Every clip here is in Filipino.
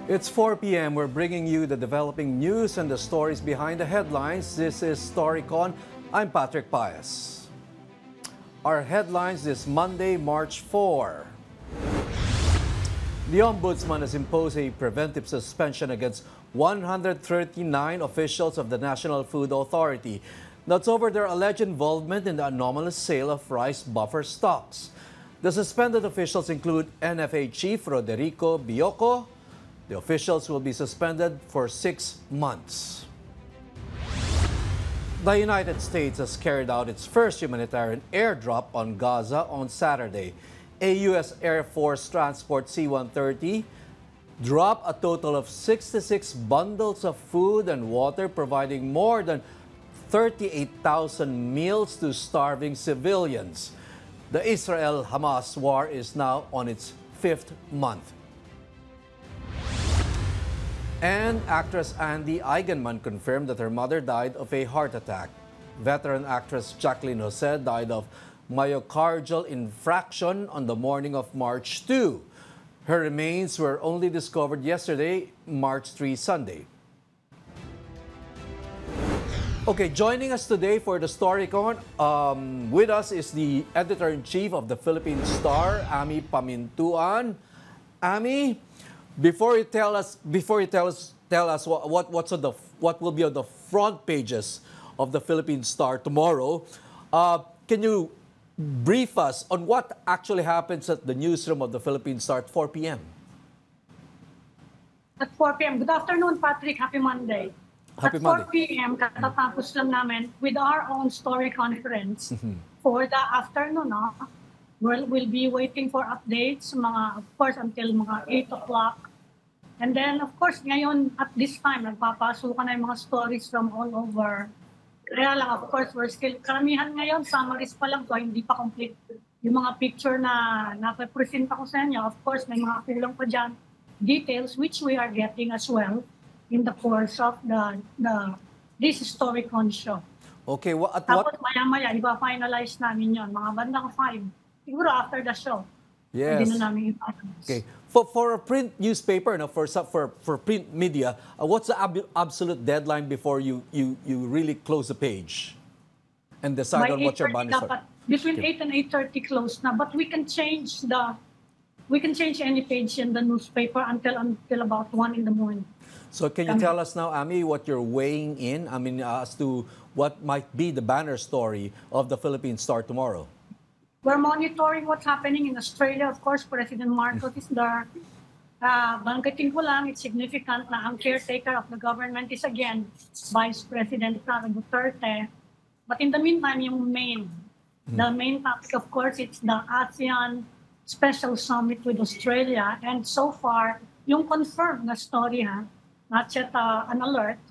It's 4 p.m. We're bringing you the developing news and the stories behind the headlines. This is Storycon. I'm Patrick Paez. Our headlines this Monday, March 4. The Ombudsman has imposed a preventive suspension against 139 officials of the National Food Authority. That's over their alleged involvement in the anomalous sale of rice buffer stocks. The suspended officials include NFA Chief Roderico Bioco. The officials will be suspended for 6 months. The United States has carried out its first humanitarian airdrop on Gaza on Saturday. A U.S. Air Force transport C-130 dropped a total of 66 bundles of food and water, providing more than 38,000 meals to starving civilians. The Israel-Hamas war is now on its 5th month. And actress Andy Eigenman confirmed that her mother died of a heart attack. Veteran actress Jacqueline Jose died of myocardial infarction on the morning of March 2. Her remains were only discovered yesterday, March 3, Sunday. Okay, joining us today for the Storycon, with us is the editor-in-chief of the Philippine Star, Ami Pamintuan. Ami, before you tell us what will be on the front pages of the Philippine Star tomorrow, can you brief us on what actually happens at the newsroom of the Philippine Star at 4 p.m.? At 4 p.m. Good afternoon, Patrick. Happy Monday. Happy at Monday. 4 p.m. katatapos lang namin with our own story conference for the afternoon. We'll be waiting for updates, of course, until mga 8 o'clock. And then, of course, ngayon, at this time, nagpapasukan na yung mga stories from all over. Kaya lang, of course, we're still, karamihan ngayon, summaries pa lang to, hindi pa complete. Yung mga picture na napapresent ko sa inyo, of course, may mga kulang pa dyan, details, which we are getting as well in the course of this Storycon show. Okay, Tapos maya-maya, ipa-finalize namin yon mga bandang 5. Siguro after the show. Yes. Hindi na namin ipa-finalize. Okay. For a print newspaper, for print media, what's the absolute deadline before you really close the page and decide on what your banner is? Between 8 and 8:30 close na, but we can change any page in the newspaper until about 1 in the morning. So can you tell us now, Ami, what you're weighing in? I mean, as to what might be the banner story of the Philippine Star tomorrow? We're monitoring what's happening in Australia. Of course, President Marcos is there. Banggitin ko lang, it's significant na ang caretaker of the government is again Vice President Sara Duterte. But in the meantime, the main topic, of course, it's the ASEAN Special Summit with Australia. And so far, yung confirmed na story, not yet an alert,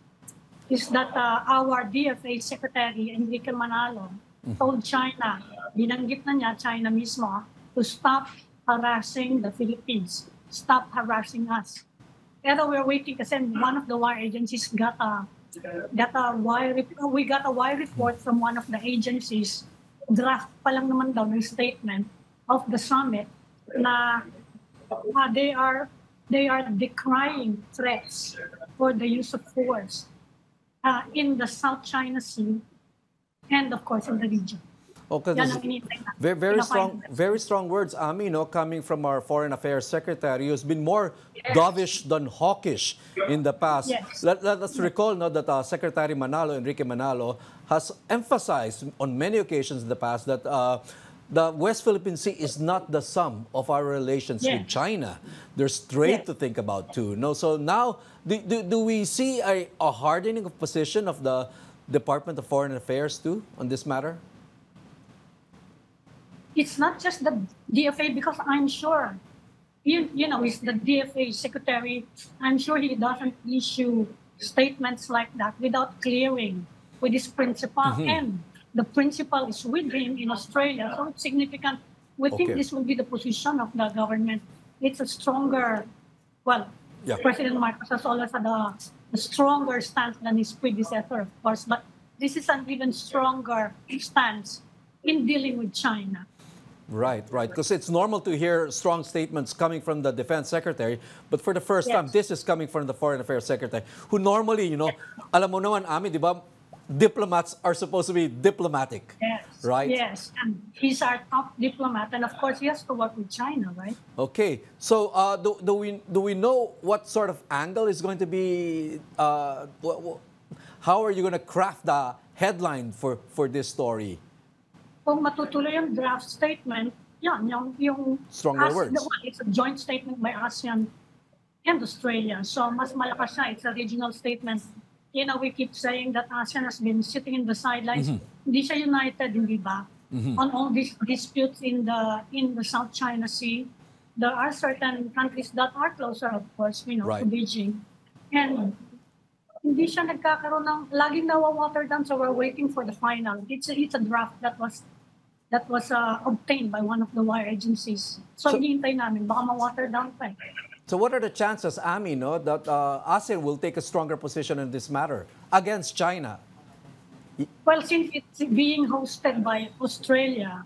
is that our DFA Secretary, Enrique Manalo, told China, binanggit na niya, China mismo, to stop harassing the Philippines, stop harassing us. Pero we're waiting kasi one of the wire agencies we got a wire report from one of the agencies, draft pa lang naman daw ng statement of the summit na they are decrying threats for the use of force in the South China Sea and, of course, in the region. Okay, very strong words, Ami, coming from our Foreign Affairs Secretary, who's been more dovish than hawkish in the past. Yes. Let us recall that Secretary Manalo, Enrique Manalo, has emphasized on many occasions in the past that the West Philippine Sea is not the sum of our relations with China. There's trade to think about too. So now, do we see a hardening of position of the Department of Foreign Affairs too on this matter? It's not just the DFA, because I'm sure, he's the DFA secretary. I'm sure he doesn't issue statements like that without clearing with his principal. And the principal is with him in Australia, so it's significant. We think this will be the position of the government. It's a stronger, President Marcos has always had a stronger stance than his predecessor, of course, but this is an even stronger stance in dealing with China. Right, right. Because it's normal to hear strong statements coming from the defense secretary, but for the first time, Yes. this is coming from the foreign affairs secretary, who normally, alam mo naman, Ami, di ba, diplomats are supposed to be diplomatic, Yes. right? Yes. And he's our top diplomat. And of course, he has to work with China, right? Okay, so do we know what sort of angle is going to be? How are you going to craft the headline for this story? Kung matutuloy yung draft statement, yan, yung Stronger words. It's a joint statement by ASEAN and Australia. So mas malakas siya. It's a regional statement. We keep saying that ASEAN has been sitting in the sidelines. Hindi siya united, hindi ba? On all these disputes in the South China Sea. There are certain countries that are closer, of course, to Right. Beijing. And hindi siya nagkakaroon ng, laging nawa-water down, so we're waiting for the final. It's a draft that was obtained by one of the wire agencies. So hinihintay namin, baka ma-water down pa eh. So what are the chances, Ami, that ASEAN will take a stronger position in this matter against China? Well, since it's being hosted by Australia,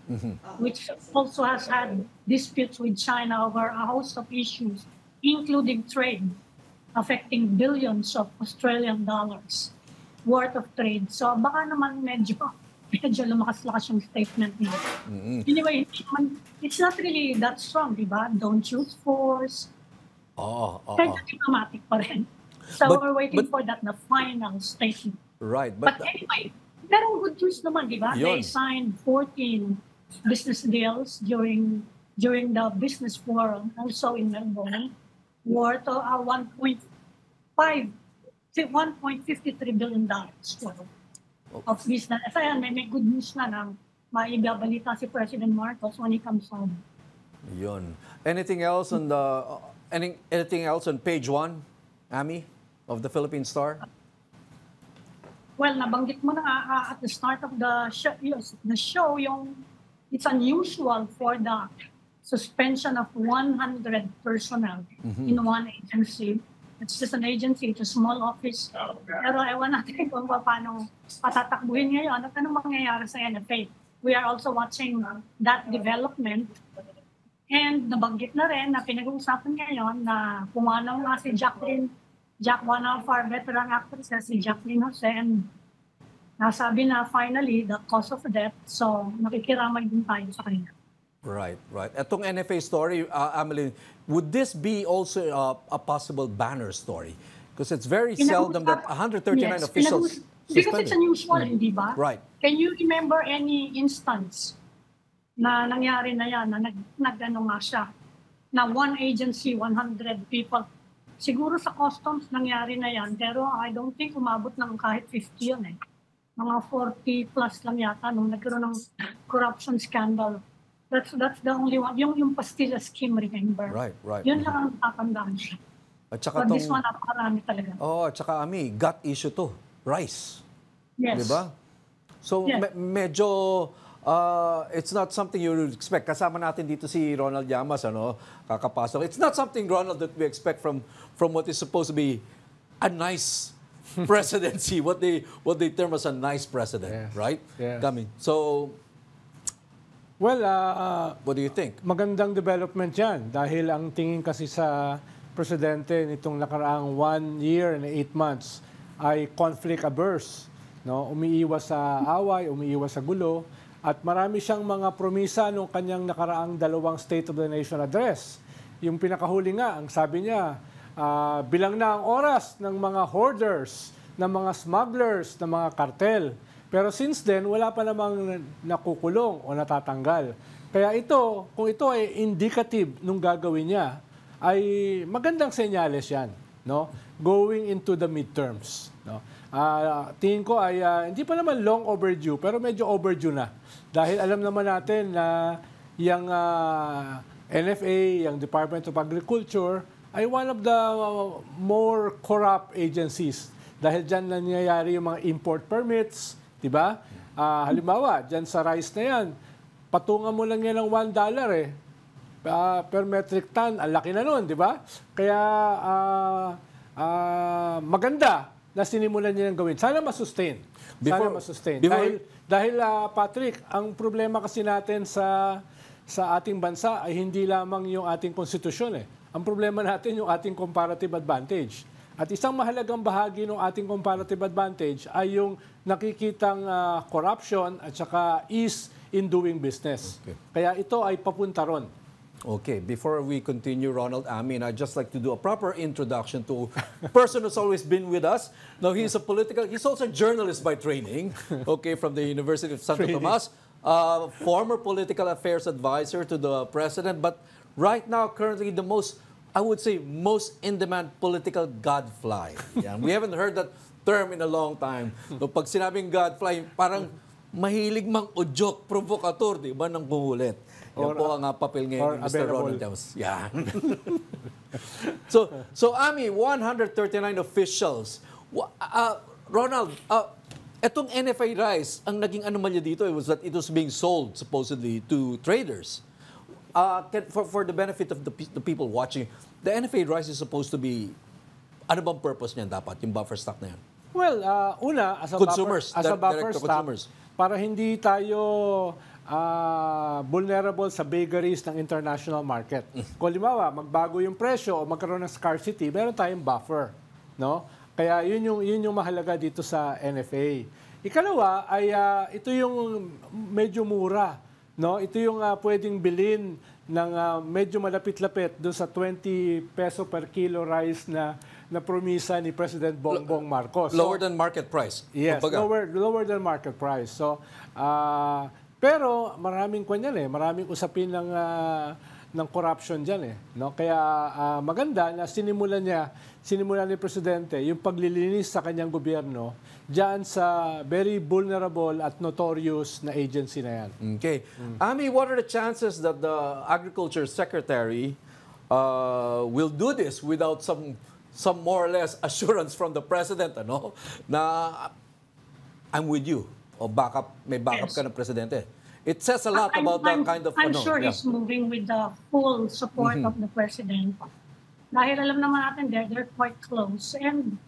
which also has had disputes with China over a host of issues, including trade, affecting billions of Australian dollars worth of trade. So baka naman medyo lumakas-lakas yung statement niya. Anyway, it's not really that strong, di ba? Don't use force. Kind of diplomatic pa rin. So we're waiting for that, the final statement. Right, But anyway, merong good news naman, di ba? Yun. They signed 14 business deals during the business forum, also in Melbourne, worth $1.53 billion of business. Kaya may good news na maibabalita si President Marcos when he comes home. Yun. Anything else on anything else on page 1, Ami, of the Philippine Star? Well, nabanggit mo na at the start of the show, it's unusual for the suspension of 100 personnel in one agency. It's just an agency, it's a small office. Pero ewan natin kung paano patatakbuhin ngayon at anong mangyayari sa NFA. We are also watching that development. And nabanggit na rin na pinag-uusapan ngayon na pumanaw nga si Jack, one of our veteran actresses, si Jacqueline Jose, and nasabi na finally the cause of death. So nakikiramay din tayo sa kanya. Right, right. Etong NFA story, Amelie, would this be also a possible banner story? Because it's very seldom that 139 officials Because it's unusual, hindi ba? Right. Can you remember any instance na nangyari na yan, na nag-ano nga siya, na one agency, 100 people? Siguro sa customs nangyari na yan, pero I don't think umabot ng kahit 50 yun eh. Mga 40 plus lang yata nung nagkaroon ng corruption scandal. That's the only one. Yung Pastilla scheme, remember? Right, right. Yun lang ang tatandaan siya. At saka But this one, napakarami talaga. at saka Ami, gut issue to. Rice. Yes. Diba? So Yes. medyo it's not something you would expect. Kasama natin dito si Ronald Llamas, kakapasok. It's not something, Ronald, that we expect from what is supposed to be a nice presidency, what they term as a nice president, Yes. right? Yes. Coming. So, Well, what do you think? magandang development yan dahil ang tingin kasi sa presidente nitong nakaraang 1 year and 8 months ay conflict averse. No? Umiiwas sa away, umiiwas sa gulo, at marami siyang mga promisa nung kanyang nakaraang 2 State of the Nation address. Yung pinakahuli nga, ang sabi niya, bilang na ang oras ng mga hoarders, ng mga smugglers, ng mga kartel. Pero since then, wala pa namang nakukulong o natatanggal. Kaya ito, kung ito ay indicative nung gagawin niya, ay magandang senyales yan, no? Going into the midterms. No? Tingin ko ay hindi pa naman long overdue, pero medyo overdue na. Dahil alam naman natin na yung NFA, yung Department of Agriculture, ay one of the more corrupt agencies. Dahil dyan nangyayari yung mga import permits, di ba? Halimbawa, dyan sa rice na yan, patungan mo lang yan ng $1 eh. Per metric ton, ang laki na nun, di ba? Kaya maganda na sinimulan niya ng gawin. Sana masustain. Sana masustain. Dahil Patrick, ang problema kasi natin sa sa ating bansa ay hindi lamang yung ating konstitusyon eh. Ang problema natin yung ating comparative advantage. At isang mahalagang bahagi ng ating comparative advantage ay yung nakikitang corruption at saka ease in doing business. Okay. Kaya ito ay papunta ron. Okay, before we continue, Ronald Amin, I'd just like to do a proper introduction to a person who's always been with us. Now, he's also a journalist by training, okay, from the University of Santo Tomas, former political affairs advisor to the president, but right now, currently, the most in-demand political godfly. Yeah, we haven't heard that term in a long time. So, pag sinabing godfly, parang mahilig mang udyok, provocateur, di ba, ng pumulit. Yan po ang papel ngayon ni Mr. Ronald Jones. Yeah. So Ami, 139 officials. Ronald, etong NFA rice, ang naging anomalya dito was that it was being sold supposedly to traders. For the benefit of the people watching, the NFA rice is supposed to be, ano bang purpose niyan dapat, yung buffer stock na yan? Well, una, as a buffer stock, para hindi tayo vulnerable sa vagaries ng international market. Kung halimbawa, magbago yung presyo o magkaroon ng scarcity, meron tayong buffer. No? Kaya yun yung mahalaga dito sa NFA. Ikalawa ay ito yung medyo mura. No? Ito yung pwedeng bilhin ng medyo malapit-lapit doon sa 20 peso per kilo rice na promisa ni President Bongbong Marcos. Lower than market price. Yes, lower than market price. So, pero maraming maraming usapin ng corruption diyan eh, no? Kaya maganda na sinimulan ni presidente yung paglilinis sa kanyang gobyerno diyan sa very vulnerable at notorious na agency na yan. Okay. Ami, what are the chances that the Agriculture Secretary will do this without some more or less assurance from the president, ano? Na I'm with you. O may backup ka ng presidente. It says a lot about that kind of... I'm sure he's moving with the full support of the president. Dahil alam naman natin, they're quite close. And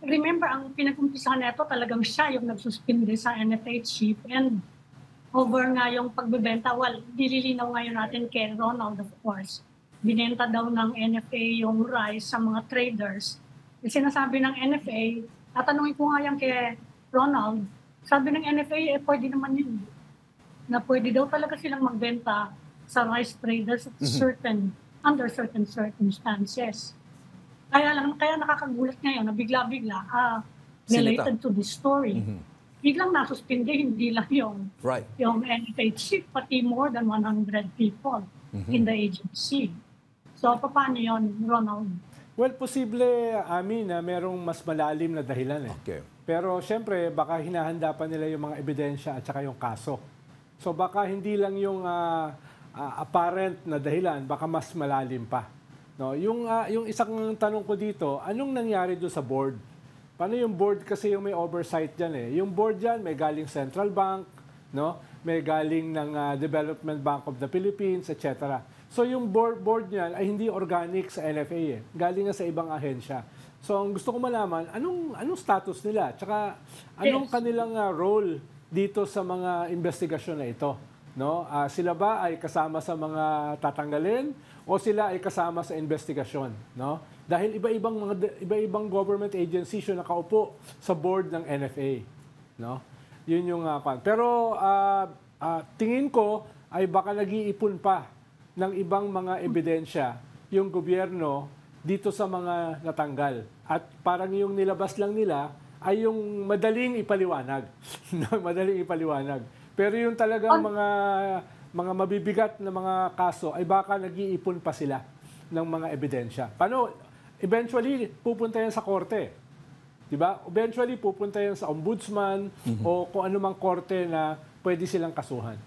remember, ang pinag-umpisahan nito, talagang siya yung nagsuspindi sa NFA chief. And over nga yung pagbebenta, dililinaw ngayon natin kay Ronald, of course. Binenta daw ng NFA yung rice sa mga traders. Sinasabi ng NFA, tatanungin ko nga yan kay Ronald, sabi ng NFA, pwede naman yun. Na pwede daw talaga silang magbenta sa rice traders at under certain circumstances. Kaya nakakagulat ngayon na bigla-bigla, related to this story. Biglang nasuspindi, hindi lang yung NFA chief, pati more than 100 people in the agency. So, paano yun, Ronald? Well, posible, Ami, na merong mas malalim na dahilan eh. Okay. Pero siyempre, baka hinahanda pa nila yung mga ebidensya at saka yung kaso. So baka hindi lang yung apparent na dahilan, baka mas malalim pa. No, yung isang tanong ko dito, anong nangyari doon sa board? Paano yung board kasi yung may oversight diyan eh? Yung board diyan may galing Central Bank, no? May galing ng Development Bank of the Philippines, etc. So yung board niyan ay hindi organic sa NFA eh. Galing nga sa ibang ahensya. So ang gusto ko malaman, anong status nila? Tsaka anong kanilang role dito sa mga investigasyon na ito? No? Sila ba ay kasama sa mga tatanggalin o sila ay kasama sa investigasyon? No? Dahil iba-ibang government agencies yung nakaupo sa board ng NFA. No? Yun yung pero tingin ko ay baka nag-iipon pa ng ibang mga ebidensya yung gobyerno dito sa mga natanggal. At parang yung nilabas lang nila ay yung madaling ipaliwanag. Madaling ipaliwanag. Pero yung talagang mga mabibigat na mga kaso ay baka nag-iipon pa sila ng mga ebidensya. Paano? Eventually, pupunta yan sa korte. Diba? Eventually, pupunta yan sa ombudsman o kung anumang korte na pwede silang kasuhan.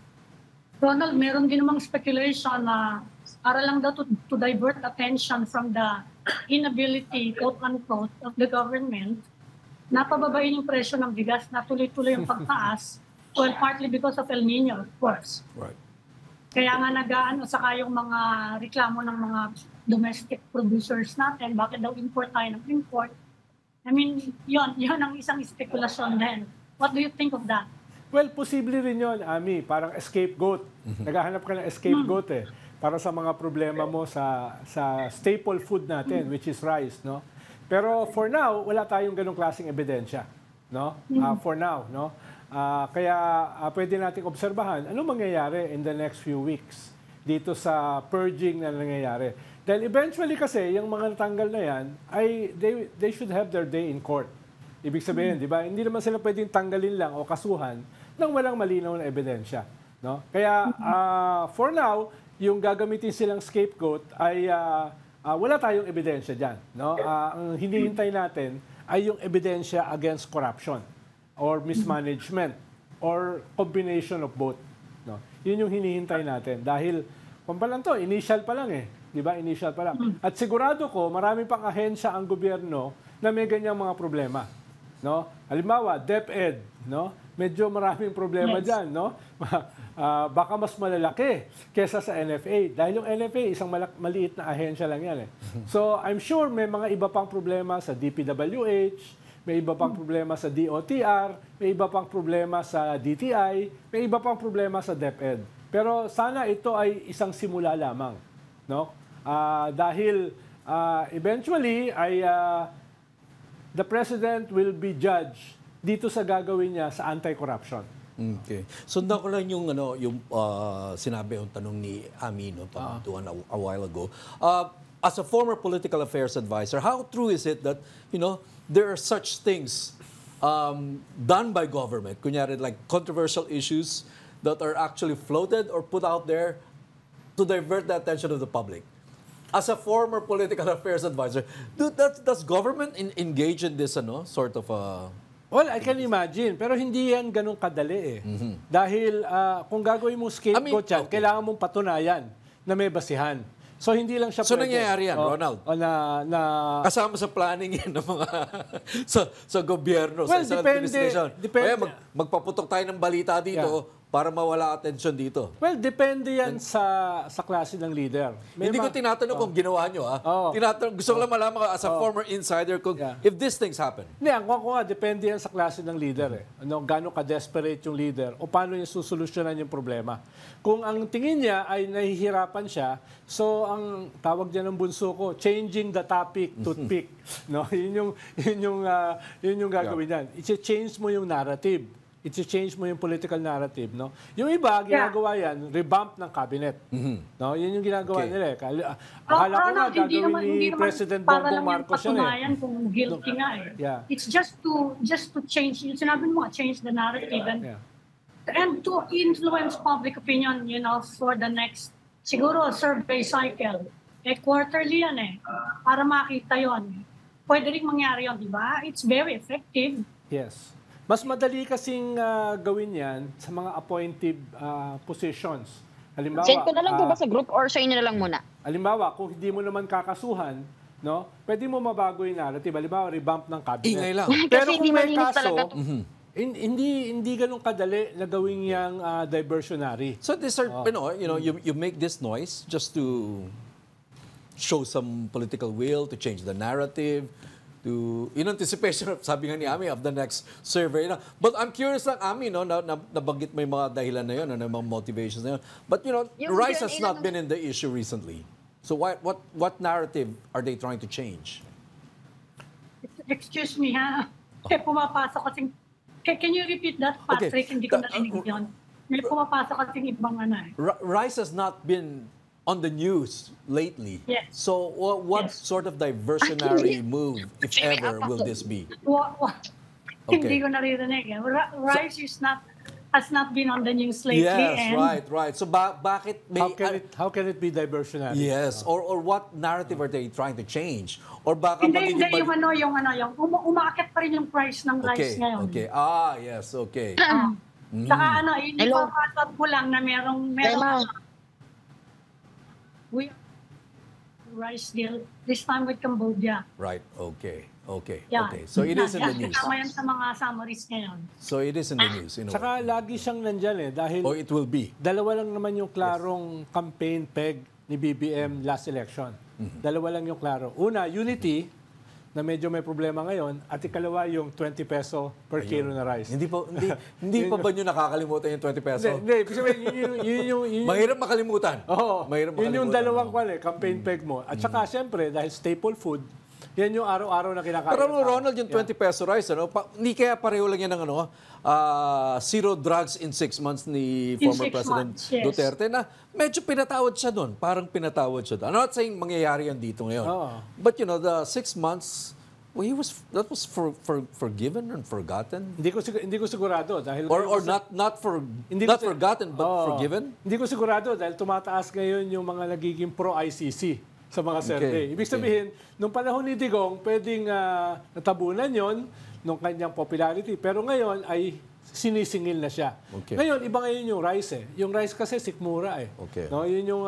Ronald, meron din namang speculation na para lang daw to divert attention from the inability, quote-unquote, of the government na pababain yung presyo ng bigas na tuloy-tuloy yung pagtaas, well, partly because of El Nino, of course. Right. Kaya nga saka yung mga reklamo ng mga domestic producers natin, bakit daw import tayo ng import? I mean, yun ang isang spekulasyon din. What do you think of that? Well, posible rin yun, Ami. Parang scapegoat. Naghahanap ka ng scapegoat para sa mga problema mo sa staple food natin, which is rice, no? Pero for now, wala tayong ganong klaseng ebidensya, no? For now, no? Kaya pwede nating obserbahan ano mangyayari in the next few weeks dito sa purging na nangyayari. Dahil eventually kasi, yung mga natanggal na yan, they should have their day in court. Ibig sabihin, di ba? Hindi naman sila pwedeng tanggalin lang o kasuhan nang walang malinaw na ebidensya. No? Kaya, for now, yung gagamitin silang scapegoat ay wala tayong ebidensya dyan. No? Ang hinihintay natin ay yung ebidensya against corruption or mismanagement or combination of both. No? Yun yung hinihintay natin. Dahil, kung pa lang to, initial pa lang Di ba? Initial pa lang. At sigurado ko, marami pang ahensya ang gobyerno na may ganyang mga problema. No? Halimbawa, DepEd, no? Medyo maraming problema dyan, no? Baka mas malalaki kesa sa NFA. Dahil yung NFA, isang maliit na ahensya lang yan So, I'm sure may mga iba pang problema sa DPWH, may iba pang problema sa DOTR, may iba pang problema sa DTI, may iba pang problema sa DepEd. Pero sana ito ay isang simula lamang, no? Dahil eventually ay the president will be judged dito sa gagawin niya sa anti-corruption. Okay. Sundan ko lang yung sinabi yung tanong ni Amino a while ago. As a former political affairs advisor, how true is it that, there are such things done by government, kunyari like controversial issues that are actually floated or put out there to divert the attention of the public? As a former political affairs advisor, does government engage in this sort of Well, I can imagine. Pero hindi yan ganun kadali Dahil kung gagawin mo scapegoat yan, kailangan mong patunayan na may basihan. So, hindi lang siya So, nangyayari yan, Ronald? Kasama sa planning yan ng mga sa gobyerno, sa isang administration. Depende. Magpaputok tayo ng balita dito para mawala atensyon dito. Well, depende yan sa klase ng leader. Hindi ko tinatanong kung ginawa nyo. Gusto ko lang malaman as a former insider kung if these things happen. Hindi, ang kuha, depende yan sa klase ng leader. Gano'n ka-desperate yung leader o paano niya susolusyonan yung problema. Kung ang tingin niya ay nahihirapan siya, so ang tawag niya ng bunso ko, changing the topic, toothpick. No? Yun yung gagawin yan. I-change mo yung narrative. I-change mo yung political narrative, no? Yung iba, ginagawa yan, revamp ng cabinet. No? Yun yung ginagawa nila. Akala ko nga, gagawin ni President Bongbong Marcos yan kung guilty nga It's just to change, yung sinabi mo, change the narrative and to influence public opinion, for the next, siguro, survey cycle. Quarterly yan para makita yon. Pwede rin mangyari yun, di ba? It's very effective. Yes. Mas madali kasing gawin yan sa mga appointed positions. Halimbawa, send ko na lang po ba sa group or sa inyo na lang muna? Halimbawa, kung hindi mo naman kakasuhan, no, pwede mo mabago yung narrative. Halimbawa, revamp ng cabinet. Ingay lang. Pero kasi kung may malinis kaso, talaga hindi ganun kadali na gawing yang diversionary. So these are, you make this noise just to show some political will, to change the narrative, in anticipation of, sabi nga ni Ami, of the next survey. But I'm curious lang, Ami, nabanggit mo yung mga dahilan na yun, mga motivations na yun. But, rice has not been in the issue recently. So what narrative are they trying to change? Excuse me, ha? Pumapasok kasing... Can you repeat that, Patrick? Okay. Hindi ko narinig yun. May pumapasok kasing ibang Rice has not been on the news lately. Yes. So what sort of diversionary move, if ever, will this be? Hindi ko naririnig. Rice has not been on the news lately. Yes, right. So bakit may... How can it be diversionary? Yes, or what narrative are they trying to change? Or baka Hindi, yung umaakit pa rin yung price ng rice ngayon. Okay. Yes, okay. Saka ipapatag ko lang na merong rice deal, this time with Cambodia. Right, okay. Yeah. Okay. So it is in the news. Kasama yan sa mga summaries ngayon. So it is in the news. Saka lagi siyang nandyan dahil or it will be. Dalawa lang naman yung klarong campaign peg ni BBM last election. Dalawa lang yung klaro. Una, unity. na medyo may problema ngayon, at ikalawa yung 20 peso per kilo na rice. Hindi pa ba nyo nakakalimutan yung 20 peso? Hindi, ibig sabihin, yun Mahirap makalimutan. Oo, Mahirap yun yung makalimutan. dalawang campaign peg mo. At saka, siyempre, dahil staple food, yan yung araw-araw na kinakain. Pero Ronald, yung 20 peso rice, hindi kaya pareho lang yan ng zero drugs in 6 months ni In former 6 President months, yes. Duterte na medyo pinatawad siya doon. Parang pinatawad siya doon. I'm not saying mangyayari yan dito ngayon. Oo. But the 6 months, that was forgiven and forgotten? Hindi ko sigurado dahil Or not forgotten, but forgiven? Hindi ko sigurado dahil tumataas ngayon yung mga nagiging pro-ICC sa mga survey. Ibig sabihin, nung panahon ni Digong, pwedeng natabunan yon nung kanyang popularity. Pero ngayon ay sinisingil na siya. Okay. Ngayon, iba ngayon yung rice eh. Yung rice kasi sikmura eh. Okay. No, yun yung,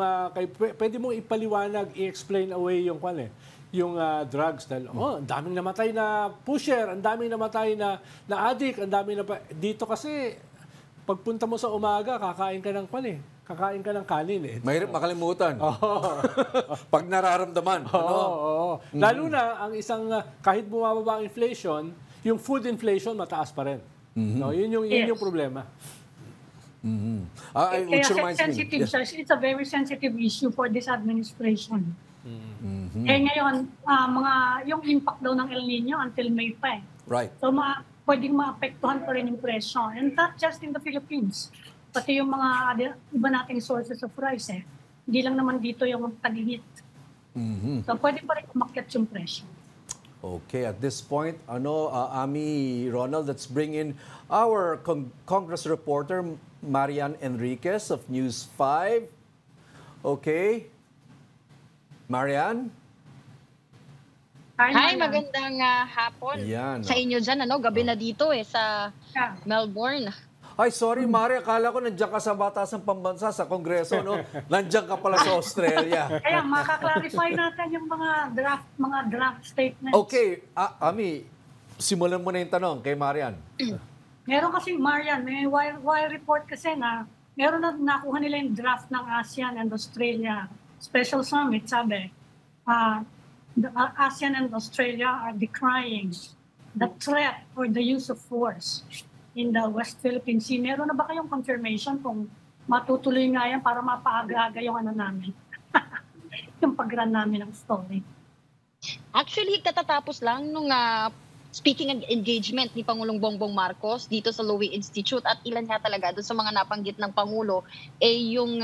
pwede mong ipaliwanag, i-explain away yung yung drugs. Dahil, ang daming namatay na pusher, ang daming namatay na addict, ang daming dito kasi, pagpunta mo sa umaga, kakain ka ng kakain ka ng kanin eh. Mahirap makalimutan. Pag nararamdaman. Lalo na ang isang, kahit bumababa ang inflation, yung food inflation mataas pa rin. No, yun yung problema. Which Kaya reminds me. sensitive, it's a very sensitive issue for this administration. Ngayon, yung impact daw ng El Nino until May pa eh. Right. So pwedeng maapektuhan pa rin yung presyo. And not just in the Philippines, pati yung mga iba nating sources of rice eh. Hindi lang naman dito yung tag-init. So pwede pa rin umakyat yung presyo. Okay, at this point, Ami, Ronald, let's bring in our Congress reporter, Marian Enriquez of News 5. Okay. Marian? Hi, Marian. magandang hapon Yan, sa inyo dyan. Gabi na dito sa Yeah. Melbourne. Ay, sorry, Mari. Akala ko nandiyan ka sa Batasang Pambansa, sa Kongreso, no? Nandiyan ka pala sa Australia. Kaya makaklarify natin yung mga draft statements. Okay, Ami, simulan mo na yung tanong kay Marian. Meron kasi, Marian, may wire report kasi na meron na nakuha nila yung draft ng ASEAN and Australia Special Summit, sabi. The ASEAN and Australia are decrying the threat or the use of force in the West Philippine Sea. Meron na ba kayong confirmation kung matutuloy nga yan para mapaaga-aga yung namin? Yung pag-run namin ng story. Actually, katatapos lang nung speaking and engagement ni Pangulong Bongbong Marcos dito sa Lowy Institute at ilan nga talaga doon sa mga napanggit ng Pangulo yung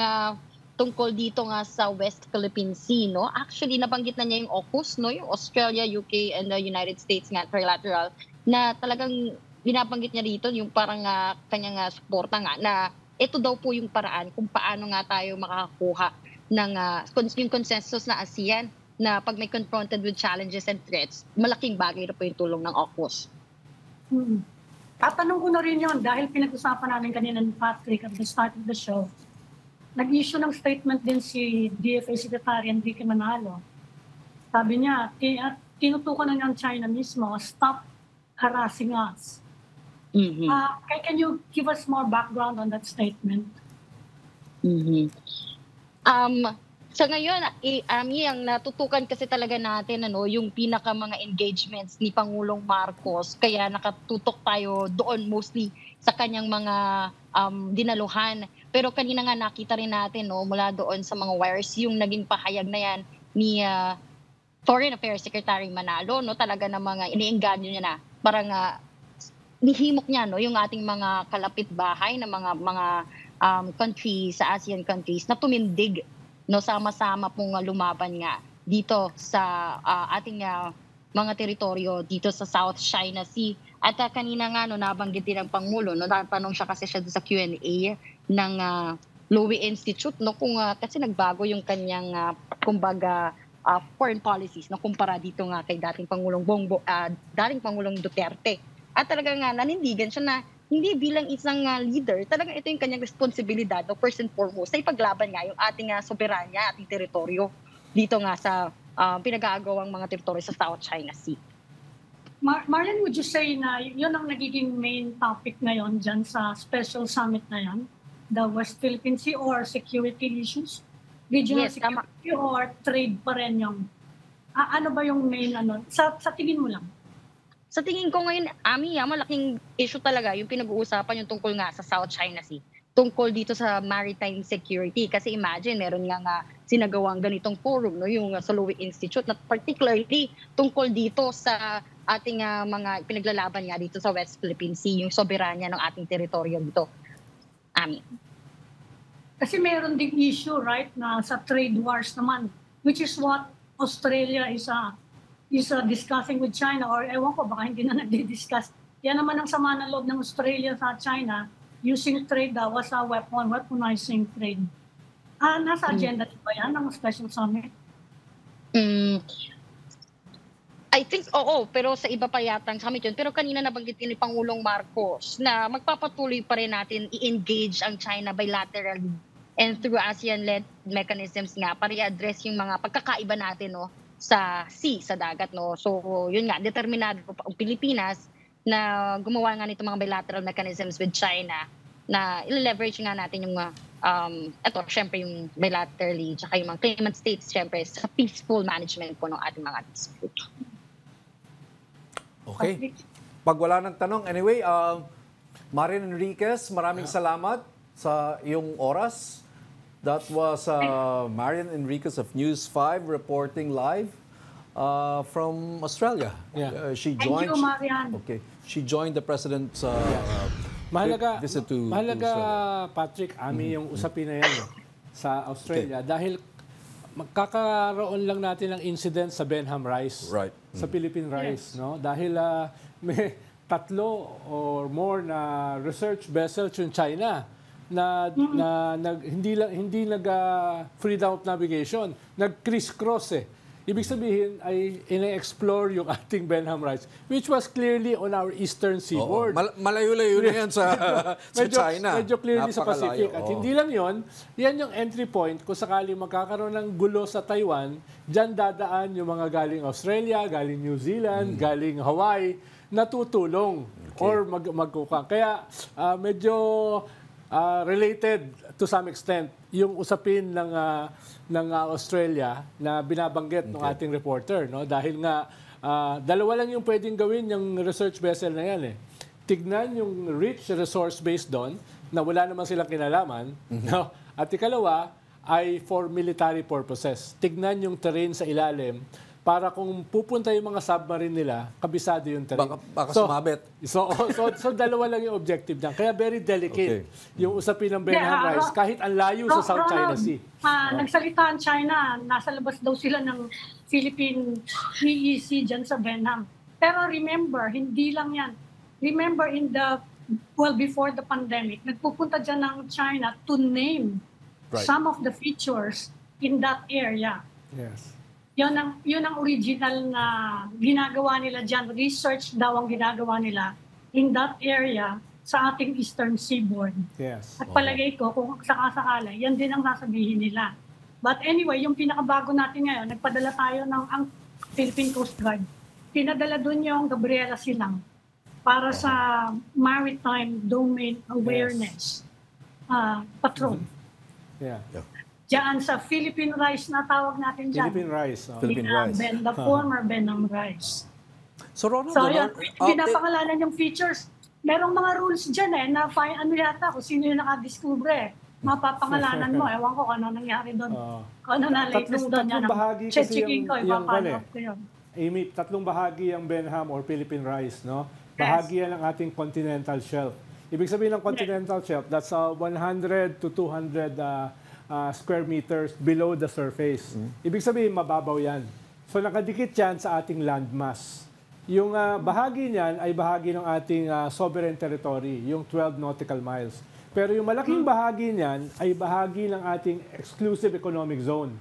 tungkol dito nga sa West Philippine Sea, no? Actually, nabanggit na niya yung AUKUS, no? Yung Australia, UK, and the United States nga trilateral na talagang binabanggit niya dito yung parang kanyang suporta nga na ito daw po yung paraan kung paano nga tayo makakakuha ng yung consensus na ASEAN na pag may confronted with challenges and threats, malaking bagay na po yung tulong ng AUKUS. Tatanong ko na rin yun dahil pinag-usapan namin kanina ni Patrick at the start of the show. Nag-issue ng statement din si DFA Secretary Enrique Manalo. Sabi niya, tinutukan na niya ang China mismo, stop harassing us. Can you give us more background on that statement? Sa ngayon, ang natutukan kasi talaga natin yung pinaka mga engagements ni Pangulong Marcos, kaya nakatutok tayo doon mostly sa kanyang mga dinaluhan. Pero kanina nga nakita rin natin mula doon sa mga wires yung naging pahayag na yan ni Foreign Affairs Secretary Manalo, talaga na mga iniengganyo niya na parang nihimok niya yung ating mga kalapit bahay na mga countries sa ASEAN countries na tumindig sama-sama pong lumaban nga dito sa ating mga teritoryo dito sa South China Sea. At kanina nga nabanggit din ng Pangulo, natanong siya kasi siya sa Q&A ng Lowy Institute kung kasi nagbago yung kanyang kumbaga foreign policies kumpara dito nga kay dating Pangulong Duterte. At talaga nga nanindigan siya na hindi bilang isang leader, talaga ito yung kanyang responsibilidad first and foremost na ipaglaban nga yung ating soberanya, ating teritoryo dito nga sa pinag-aagawang mga teritoryo sa South China Sea. Marlon, would you say na yun ang nagiging main topic ngayon dyan sa special summit na yan? The West Philippine Sea or security issues? Regional Yes, security or trade pa rin yung Ano ba yung main sa tingin mo lang? Sa tingin ko ngayon, Ami, malaking issue talaga yung pinag-uusapan yung tungkol nga sa South China Sea. Tungkol dito sa maritime security. Kasi imagine, meron nga sinagawang ganitong forum, no, yung sa Lowy Institute, na particularly tungkol dito sa ating mga pinaglalaban nga dito sa West Philippine Sea, yung soberanya ng ating teritoryo dito. Ami. Kasi meron ding issue, right, na sa trade wars naman, which is what Australia is discussing with China, or ewan ko, baka hindi na nagdi-discuss. Yan naman ang sama ng loob ng Australia sa China, using trade daw as a weaponizing trade. Nasa agenda ba yan ng special summit? I think, oo, pero sa iba pa yatang summit yun. Pero kanina nabanggit ni Pangulong Marcos na magpapatuloy pa rin natin i-engage ang China bilaterally and through ASEAN-led mechanisms nga para i-address yung mga pagkakaiba natin, no, sa sea, sa dagat, no. So, yun nga, determinado pa ang Pilipinas na gumawa nga nito mga bilateral mechanisms with China na i-leverage nga natin yung syempre yung bilaterally tsaka yung mga claimant states syempre sa peaceful management po ng ating mga dispute. Okay. Pag wala ng tanong, anyway, Marian Enriquez, maraming salamat sa iyong oras. That was Marian Enriquez of News 5 reporting live from Australia. Yeah. She Thank joined. you, Marian. Okay, she joined the president's visit to Australia. Patrick, Ami, yung usapin na yan sa Australia dahil magkakaroon lang natin ng incident sa Benham Rice, sa Philippine Rice, no? Dahil may 3 or more na research vessels yung China na hindi nag freedom of navigation, nag-criss-cross eh. Ibig sabihin ay ine-explore yung ating Benham Rice, which was clearly on our eastern seaboard. Malayo-layo na yan sa China. Medyo clearly sa Pacific. At hindi lang yon, yan yung entry point. Kung sakali magkakaroon ng gulo sa Taiwan, dyan dadaan yung mga galing Australia, galing New Zealand, galing Hawaii, natutulong or magkukang. Kaya medyo related to some extent yung usapin ng Australia na binabanggit ng ating reporter, no, dahil nga dalawa lang yung pwedeng gawin yung research vessel na yan eh. Tignan yung rich resource base doon na wala naman silang kinalaman, no, at ikalawa ay for military purposes. Tignan yung terrain sa ilalim para kung pupunta yung mga submarine nila, kabisado yung terrain. Baka sumabit. So dalawa lang yung objective niyan. Kaya very delicate yung usapin ng Benham Rice kahit ang layo sa South China Sea. Nagsalita ang China, nasa labas daw sila ng Philippine EEC dyan sa Benham. Pero remember, hindi lang yan. Remember before the pandemic, nagpupunta dyan ng China to name some of the features in that area. Yes. Yun ang original na ginagawa nila dyan. Research daw ang ginagawa nila in that area sa ating eastern seaboard. Yes. At palagay ko, kung sakasakala, yan din ang sasabihin nila. But anyway, yung pinakabago natin ngayon, nagpadala tayo ang Philippine Coast Guard. Pinadala dun yung Gabriela Silang para sa Maritime Domain Awareness Patrol. Yeah. Diyan sa Philippine Rice na tawag natin dyan. Philippine Rice. Philippine Rice. The former Benham Rice. So, Ronald, Yan, pinapangalanan yung features. Merong mga rules dyan na yata kung sino yung nakadiscover mapapangalanan mo. Ewan ko kung ano nangyari doon. Kung ano na latest doon. Tatlong bahagi kasi yung Amy, 3 bahagi ang Benham or Philippine Rice, no? Bahagi yan ng ating continental shelf. Ibig sabihin ng continental shelf, that's 100 to 200 square meters below the surface. Ibig sabihin, mababaw yan. So nakadikit yan sa ating landmass. Yung bahagi niyan ay bahagi ng ating sovereign territory, yung 12 nautical miles. Pero yung malaking bahagi niyan ay bahagi ng ating exclusive economic zone.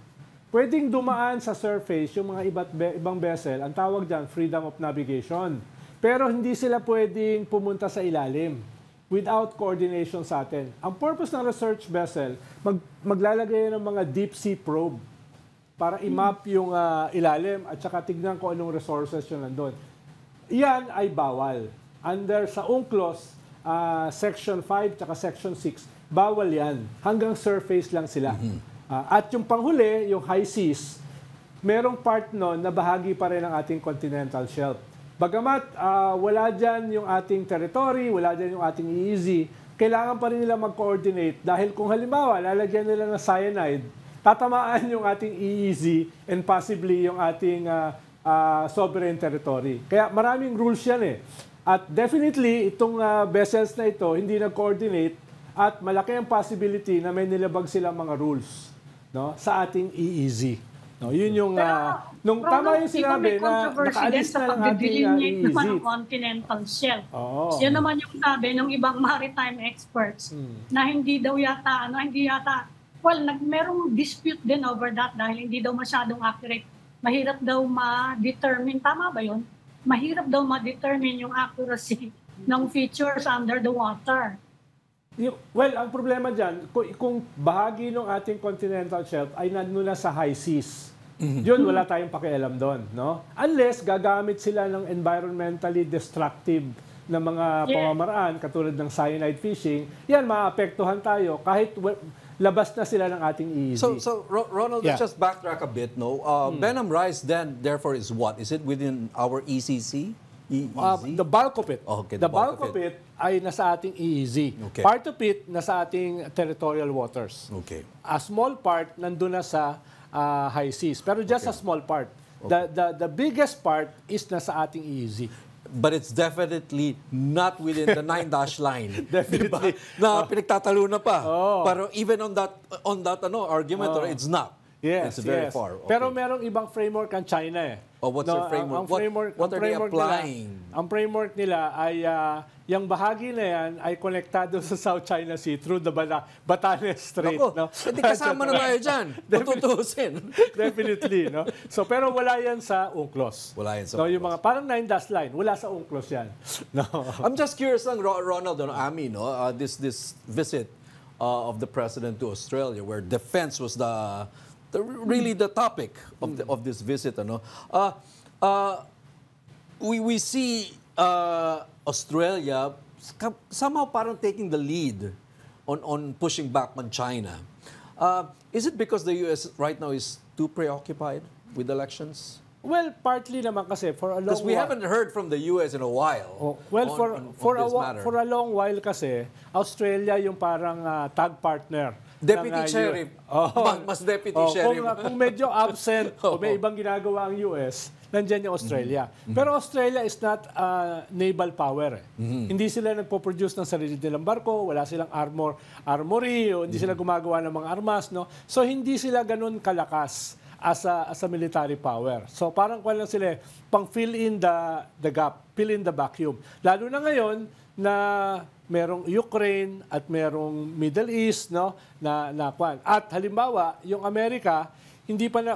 Pwedeng dumaan sa surface yung mga ibang vessel, ang tawag dyan, freedom of navigation. Pero hindi sila pwedeng pumunta sa ilalim without coordination sa atin. Ang purpose ng research vessel, maglalagay ng mga deep sea probe para i-map yung ilalim at saka tignan kung anong resources yun nandun. Yan ay bawal. Under sa UNCLOS, Section 5 at Section 6, bawal yan. Hanggang surface lang sila. At yung panghuli, yung high seas, merong part nun na bahagi pa rin ng ating continental shelf. Bagamat wala dyan yung ating territory, wala dyan yung ating EEZ, kailangan pa rin nila mag-coordinate dahil kung halimbawa lalagyan nila ng cyanide, tatamaan yung ating EEZ and possibly yung ating sovereign territory. Kaya maraming rules yan eh. At definitely, itong vessels na ito, hindi nag-coordinate at malaki ang possibility na may nilabag silang mga rules, no, sa ating EEZ. No, yun yung nung tama yung sinabi na nakaalis na lang ating EEZ. Naman ang continental shelf. Oo. Yan naman yung sabi ng ibang maritime experts na hindi yata, merong dispute din over that dahil hindi daw masyadong accurate. Mahirap daw ma-determine, tama ba yun? Mahirap daw ma-determine yung accuracy ng features under the water. Well, ang problema dyan, kung bahagi ng ating continental shelf ay nandun na sa high seas, yun, wala tayong pakialam doon, no? Unless gagamit sila ng environmentally destructive na mga pamamaraan, katulad ng cyanide fishing, yan, maapektuhan tayo kahit labas na sila ng ating EEZ. So Ronald, let's just backtrack a bit, no? Benham Rice then, therefore, is what? Is it within our ECC? EEZ? The bulk of it. Okay, the bulk of it ay nasa ating EEZ. Okay. Part of it nasa ating territorial waters. Okay. A small part nandun na sa high seas. Pero just a small part. Okay. The biggest part is nasa ating EEZ. But it's definitely not within the 9-dash line. Definitely. Diba? Na pinagtatalo na pa. Pero even on that argument, it's not. Yes, it's very far. Okay. Pero merong ibang framework ang China eh. What's your framework? What are they applying? Ang framework nila ay yung bahagi na yan ay konektado sa South China Sea through the Batanes Strait. Ako, no? hindi kasama na tayo dyan. Matutusin. Definitely. No? So, pero wala yan sa UNCLOS. Wala yan sa no, UNCLOS. yung mga parang 9-dash line, wala sa UNCLOS yan. No. I'm just curious lang, Ronald, Ami, no? This visit of the President to Australia where defense was really the topic of this visit, ano? We see Australia somehow parang taking the lead on pushing back on China. Is it because the US right now is too preoccupied with elections? Well, partly naman kasi for a long Because we haven't heard from the US in a while. For a long while kasi Australia yung parang tag partner. Deputy Sheriff. Mas Deputy Sheriff. Kung medyo absent o may ibang ginagawa ang US, nandiyan yung Australia. Pero Australia is not naval power. Hindi sila nagpo-produce ng sarili nilang barko, wala silang armory, o hindi sila gumagawa ng mga armas. No? So hindi sila ganun kalakas as a military power. So parang lang sila pang fill in the gap, fill in the vacuum. Lalo na ngayon na merong Ukraine at merong Middle East, no, na at halimbawa yung Amerika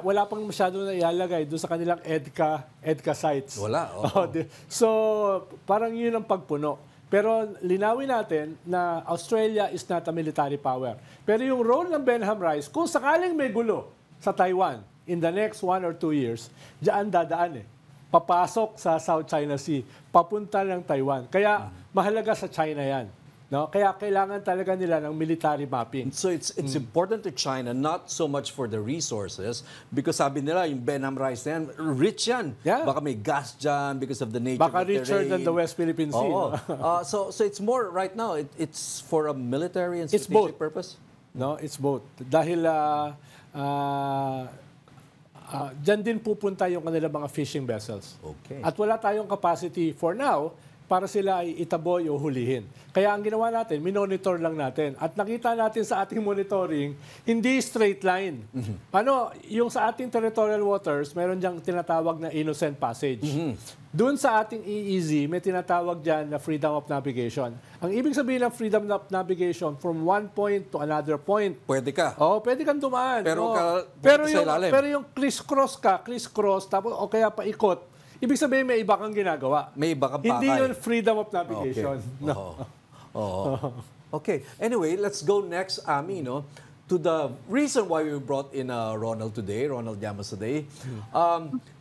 wala pang masyado na ilalagay doon sa kanilang EDCA sites. Wala. So parang yun ang pagpuno. Pero linawin natin na Australia is not a military power. Pero yung role ng Benham Rice, kung sakaling may gulo sa Taiwan in the next 1 or 2 years, diyan dadaan papasok sa South China Sea, papunta ng Taiwan. Kaya mahalaga sa China yan. No? Kaya kailangan talaga nila ng military mapping. So it's important to China, not so much for the resources, because sabi nila, yung Benham Rice na yan, rich yan. Yeah. Baka may gas dyan because of the nature Baka of the richer terrain. than the West Philippine Sea. No? So it's more, right now, it's for a military and strategic purpose? No, it's both. Dahil dyan din pupunta yung kanila mga fishing vessels. Okay. At wala tayong capacity for now para sila ay itaboy o hulihin. Kaya ang ginawa natin, minonitor lang natin. At nakita natin sa ating monitoring, hindi straight line. Yung sa ating territorial waters, meron diyang tinatawag na innocent passage. Doon sa ating EEZ, may tinatawag dyan na freedom of navigation. Ang ibig sabihin ng freedom of navigation, from one point to another point. Pwede ka. Pwede kang dumaan. Pero pero yung criss-cross, tapos o kaya paikot, ibig sabihin may iba kang ginagawa. May iba kang pakay. Hindi yun freedom of navigation. Okay. Okay. Anyway, let's go next, Ami, to the reason why we brought in Ronald Llamas today.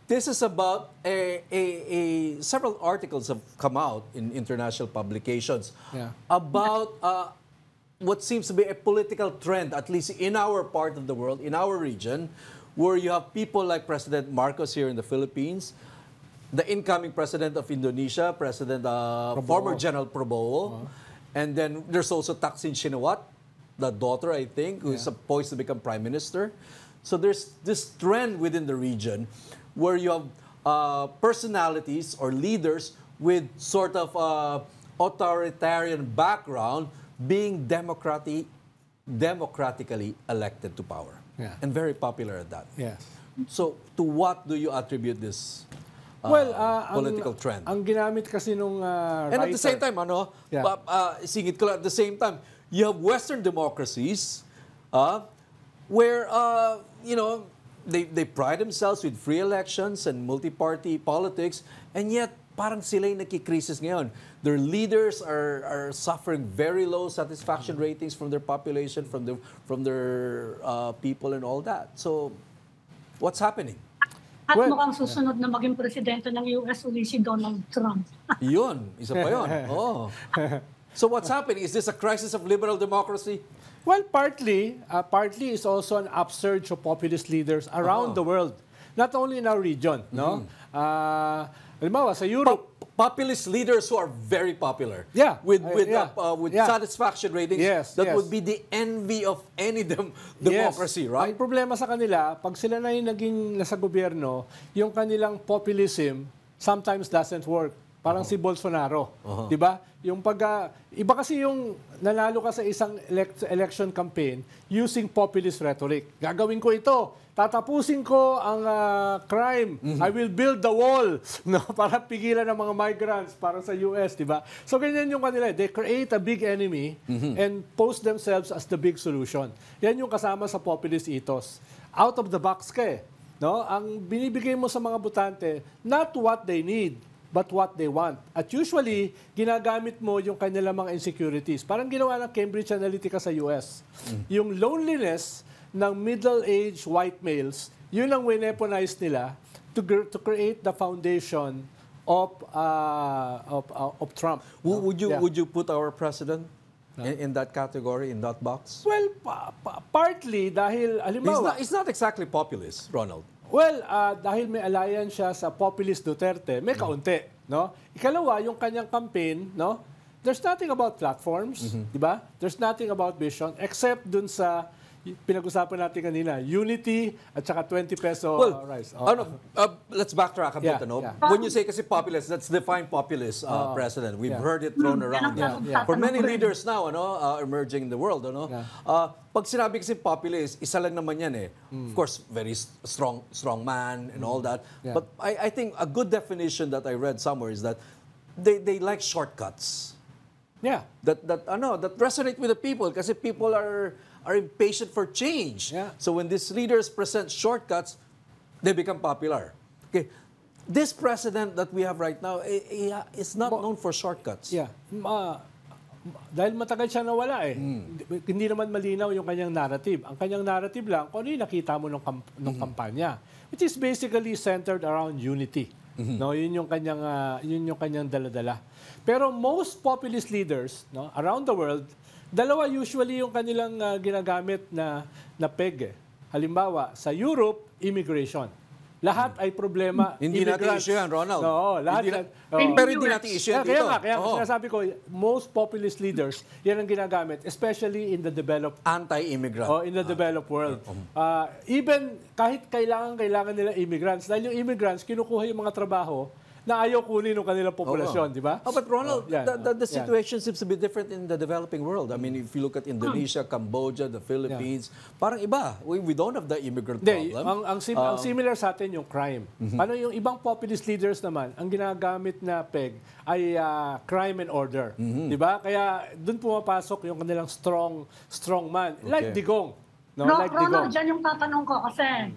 This is about several articles have come out in international publications about what seems to be a political trend, at least in our part of the world, in our region, where you have people like President Marcos here in the Philippines, the incoming president of Indonesia, former General Prabowo, and then there's also Thaksin Shinawatra, the daughter, I think, who is poised to become prime minister. So there's this trend within the region where you have personalities or leaders with sort of authoritarian background being democratically elected to power. And very popular at that. Yes. So to what do you attribute this political trend? Ang ginamit kasi nung And at the same time, singit ko lang, at the same time, you have Western democracies where, they pride themselves with free elections and multi-party politics, and yet parang sila yung nakikrisis ngayon. Their leaders are suffering very low satisfaction ratings from their population, from their people and all that. So, what's happening? At mukhang susunod na maging presidente ng US uli si Donald Trump. Yun, isa pa yun. Oh. So what's happening? Is this a crisis of liberal democracy? Well, partly is also an upsurge of populist leaders around the world, not only in our region. No, halimbawa sa Europe, populist leaders who are very popular. With satisfaction ratings that would be the envy of any democracy, right? Ang problema sa kanila, pag sila na yung naging nasa gobyerno, yung kanilang populism sometimes doesn't work. Parang si Bolsonaro, 'di ba? Yung iba kasi yung nanalo ka sa isang election campaign using populist rhetoric. Gagawin ko ito, tatapusin ko ang crime. I will build the wall, no, para pigilan ng mga migrants para sa US, 'di ba? So ganyan yung kanila, they create a big enemy and pose themselves as the big solution. Yan yung kasama sa populist ethos. Out of the box ka eh, no? Ang binibigay mo sa mga botante, not what they need, but what they want. At usually, ginagamit mo yung kanilang mga insecurities. Parang ginawa ng Cambridge Analytica sa US. Yung loneliness ng middle-aged white males, yun ang weaponize nila to create the foundation of Trump. Would you put our president in that category, in that box? Well, partly dahil, halimbawa... He's not exactly populist, Ronald. Well, dahil may alliance siya sa populist Duterte, may kaunti, no? Ikalawa, yung kanyang campaign, no? There's nothing about platforms, di ba? There's nothing about vision except dun sa pinag-usapan natin kanina, unity at saka 20 peso rice. Let's backtrack a bit. When you say kasi populist, let's define populist, President. We've heard it thrown around. For many leaders now, emerging in the world, pag sinabi kasi populist, isa lang naman yan eh. Of course, very strong man and all that. But I think a good definition that I read somewhere is that they like shortcuts. That resonate with the people kasi people are impatient for change. So when these leaders present shortcuts, they become popular. Okay. This president that we have right now is not known for shortcuts. Dahil matagal siya nawala eh. Hindi naman malinaw yung kanyang narrative. Ang kanyang narrative lang, kung ano yung nakita mo nung kampanya, which is basically centered around unity. No, yun yung kanyang dala-dala. Pero most populist leaders, no, around the world, dalawa usually yung kanilang ginagamit na peg. Halimbawa, sa Europe, immigration. Lahat ay problema. Hindi natin issue yan, Ronald. No, lahat. Pero hindi natin issue yan dito. Kaya sinasabi ko, most populist leaders, yan ang ginagamit, especially in the developed... Anti-immigrant. In the developed world. Even kahit kailangan nila immigrants, dahil yung immigrants, kinukuha yung mga trabaho na ayaw kunin ng kanilang populasyon, di ba? But Ronald, the situation seems to be different in the developing world. I mean, if you look at Indonesia, Cambodia, the Philippines, parang iba. We don't have the immigrant problem. Ang similar sa atin yung crime. Ano yung ibang populist leaders naman, ang ginagamit na peg ay crime and order. Di ba? Kaya doon pumapasok yung kanilang strong man. Like Digong. Like Ronald, dyan yung tatanong ko kasi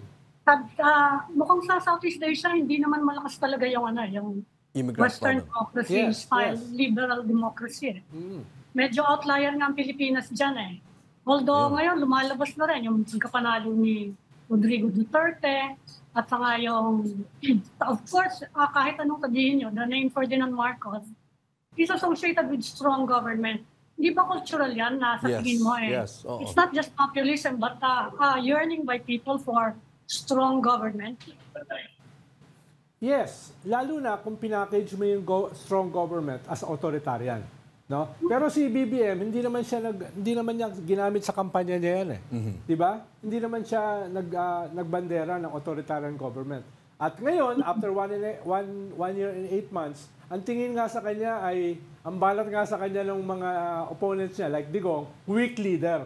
mukhang sa Southeast Asia, hindi naman malakas talaga yung Western democracy style, liberal democracy. Medyo outlier nga ang Pilipinas dyan eh. Although ngayon, lumalabas na rin yung pagkapanalo ni Rodrigo Duterte at saka yung, of course, kahit anong sabihin nyo, the name Ferdinand Marcos is associated with strong government. Hindi ba cultural yan na sa tingin mo eh? It's not just populism but yearning by people for strong government? Yes, lalo na kung pinackage mo yung strong government as authoritarian, no? Pero si BBM hindi naman niya ginamit sa kampanya niya yan eh. 'Di ba? Hindi naman siya nagbandera ng authoritarian government. At ngayon, after one year and 8 months, ang tingin nga sa kanya ay ang balat nga sa kanya ng mga opponents niya like Digong, weak leader.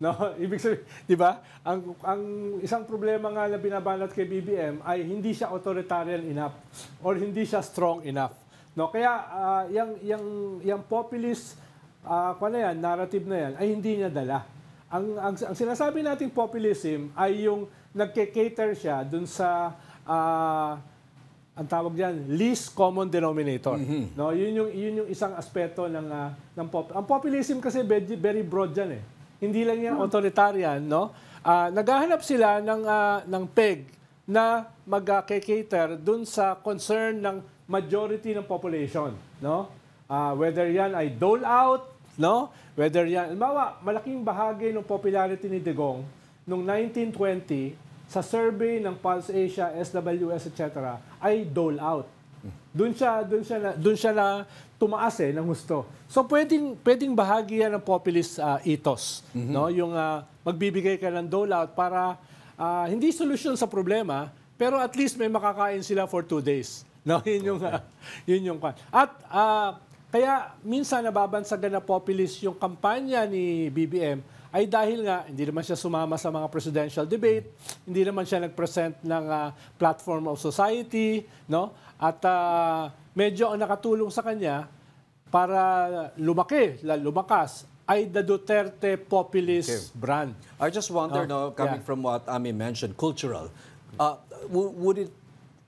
No, ibig sabihin, 'di ba? Ang isang problema nga na binabanat kay BBM ay hindi siya authoritarian enough or hindi siya strong enough. No, kaya yung populist narrative na yan ay hindi niya dala. Ang sinasabi nating populism ay yung nagke-cater siya dun sa ang tawag diyan least common denominator. No, yun yung isang aspeto ng ang populism kasi very broad diyan eh. Hindi lang yan authoritarian, no? Naghahanap sila ng peg na mag-cater dun sa concern ng majority ng population, no? Whether yan ay dole out, no? Whether yan, malaking bahagi ng popularity ni Digong noong 1920 sa survey ng Pulse Asia, SWS, etc. ay dole out. Doon siya na tumaas ng husto. So pwedeng bahagi yan ng populist ethos, no? Yung magbibigay ka ng dole out para hindi solusyon sa problema, pero at least may makakain sila for 2 days. No, yun yung at kaya minsan nababansagan na populist yung kampanya ni BBM ay dahil nga hindi naman siya sumama sa mga presidential debate, hindi naman siya nag-present ng platform of society, no? At medyo ang nakatulong sa kanya para lumakas ay the Duterte populist brand. I just wonder, coming from what Ami mentioned, cultural, would it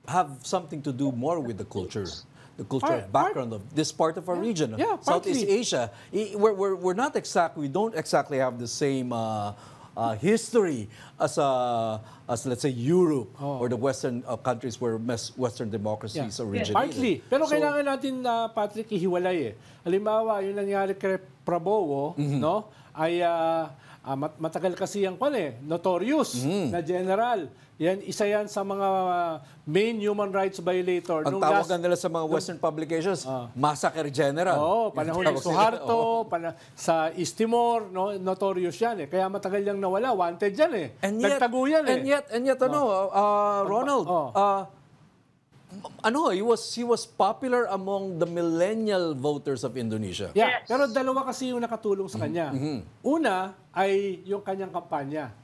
have something to do more with the culture background of this part of our region, Southeast Asia? We're not we don't exactly have the same history as let's say Europe or the Western countries where Western democracies originated. Partly. Pero kailangan natin, Patrick, ihiwalay eh. Halimbawa, yung nangyari kay Prabowo, no, ay matagal kasi yung notorious na general. Isa yan sa mga main human rights violator. Ang tawagan nila sa mga Western publications, Massacre General. Panahon ng Suharto, sa East Timor, no, notorious yan eh. Kaya matagal yang nawala, wanted yan eh. Nagtago yan eh. And yet, Ronald, he was popular among the millennial voters of Indonesia. Yeah, pero dalawa kasi yung nakatulong sa kanya. Una ay yung kanyang kampanya.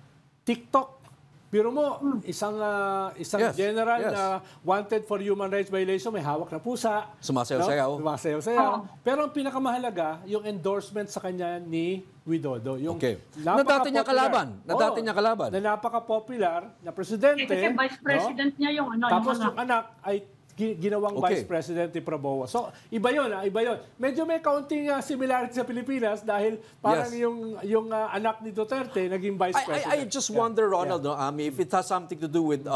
TikTok. Biro mo, isang general na wanted for human rights violation, may hawak na pusa. Sumasayaw-sayaw. Pero ang pinakamahalaga, yung endorsement sa kanya ni Widodo. Na dati niya kalaban. Na napaka-popular na presidente. Kasi vice president niya yung Tapos yung anak ay ginawang vice president ni Prabowo. So, iba yun. Medyo may kaunting similarity sa Pilipinas dahil parang yung anak ni Duterte naging vice president. I just wonder, Ronald, Ami, if it has something to do with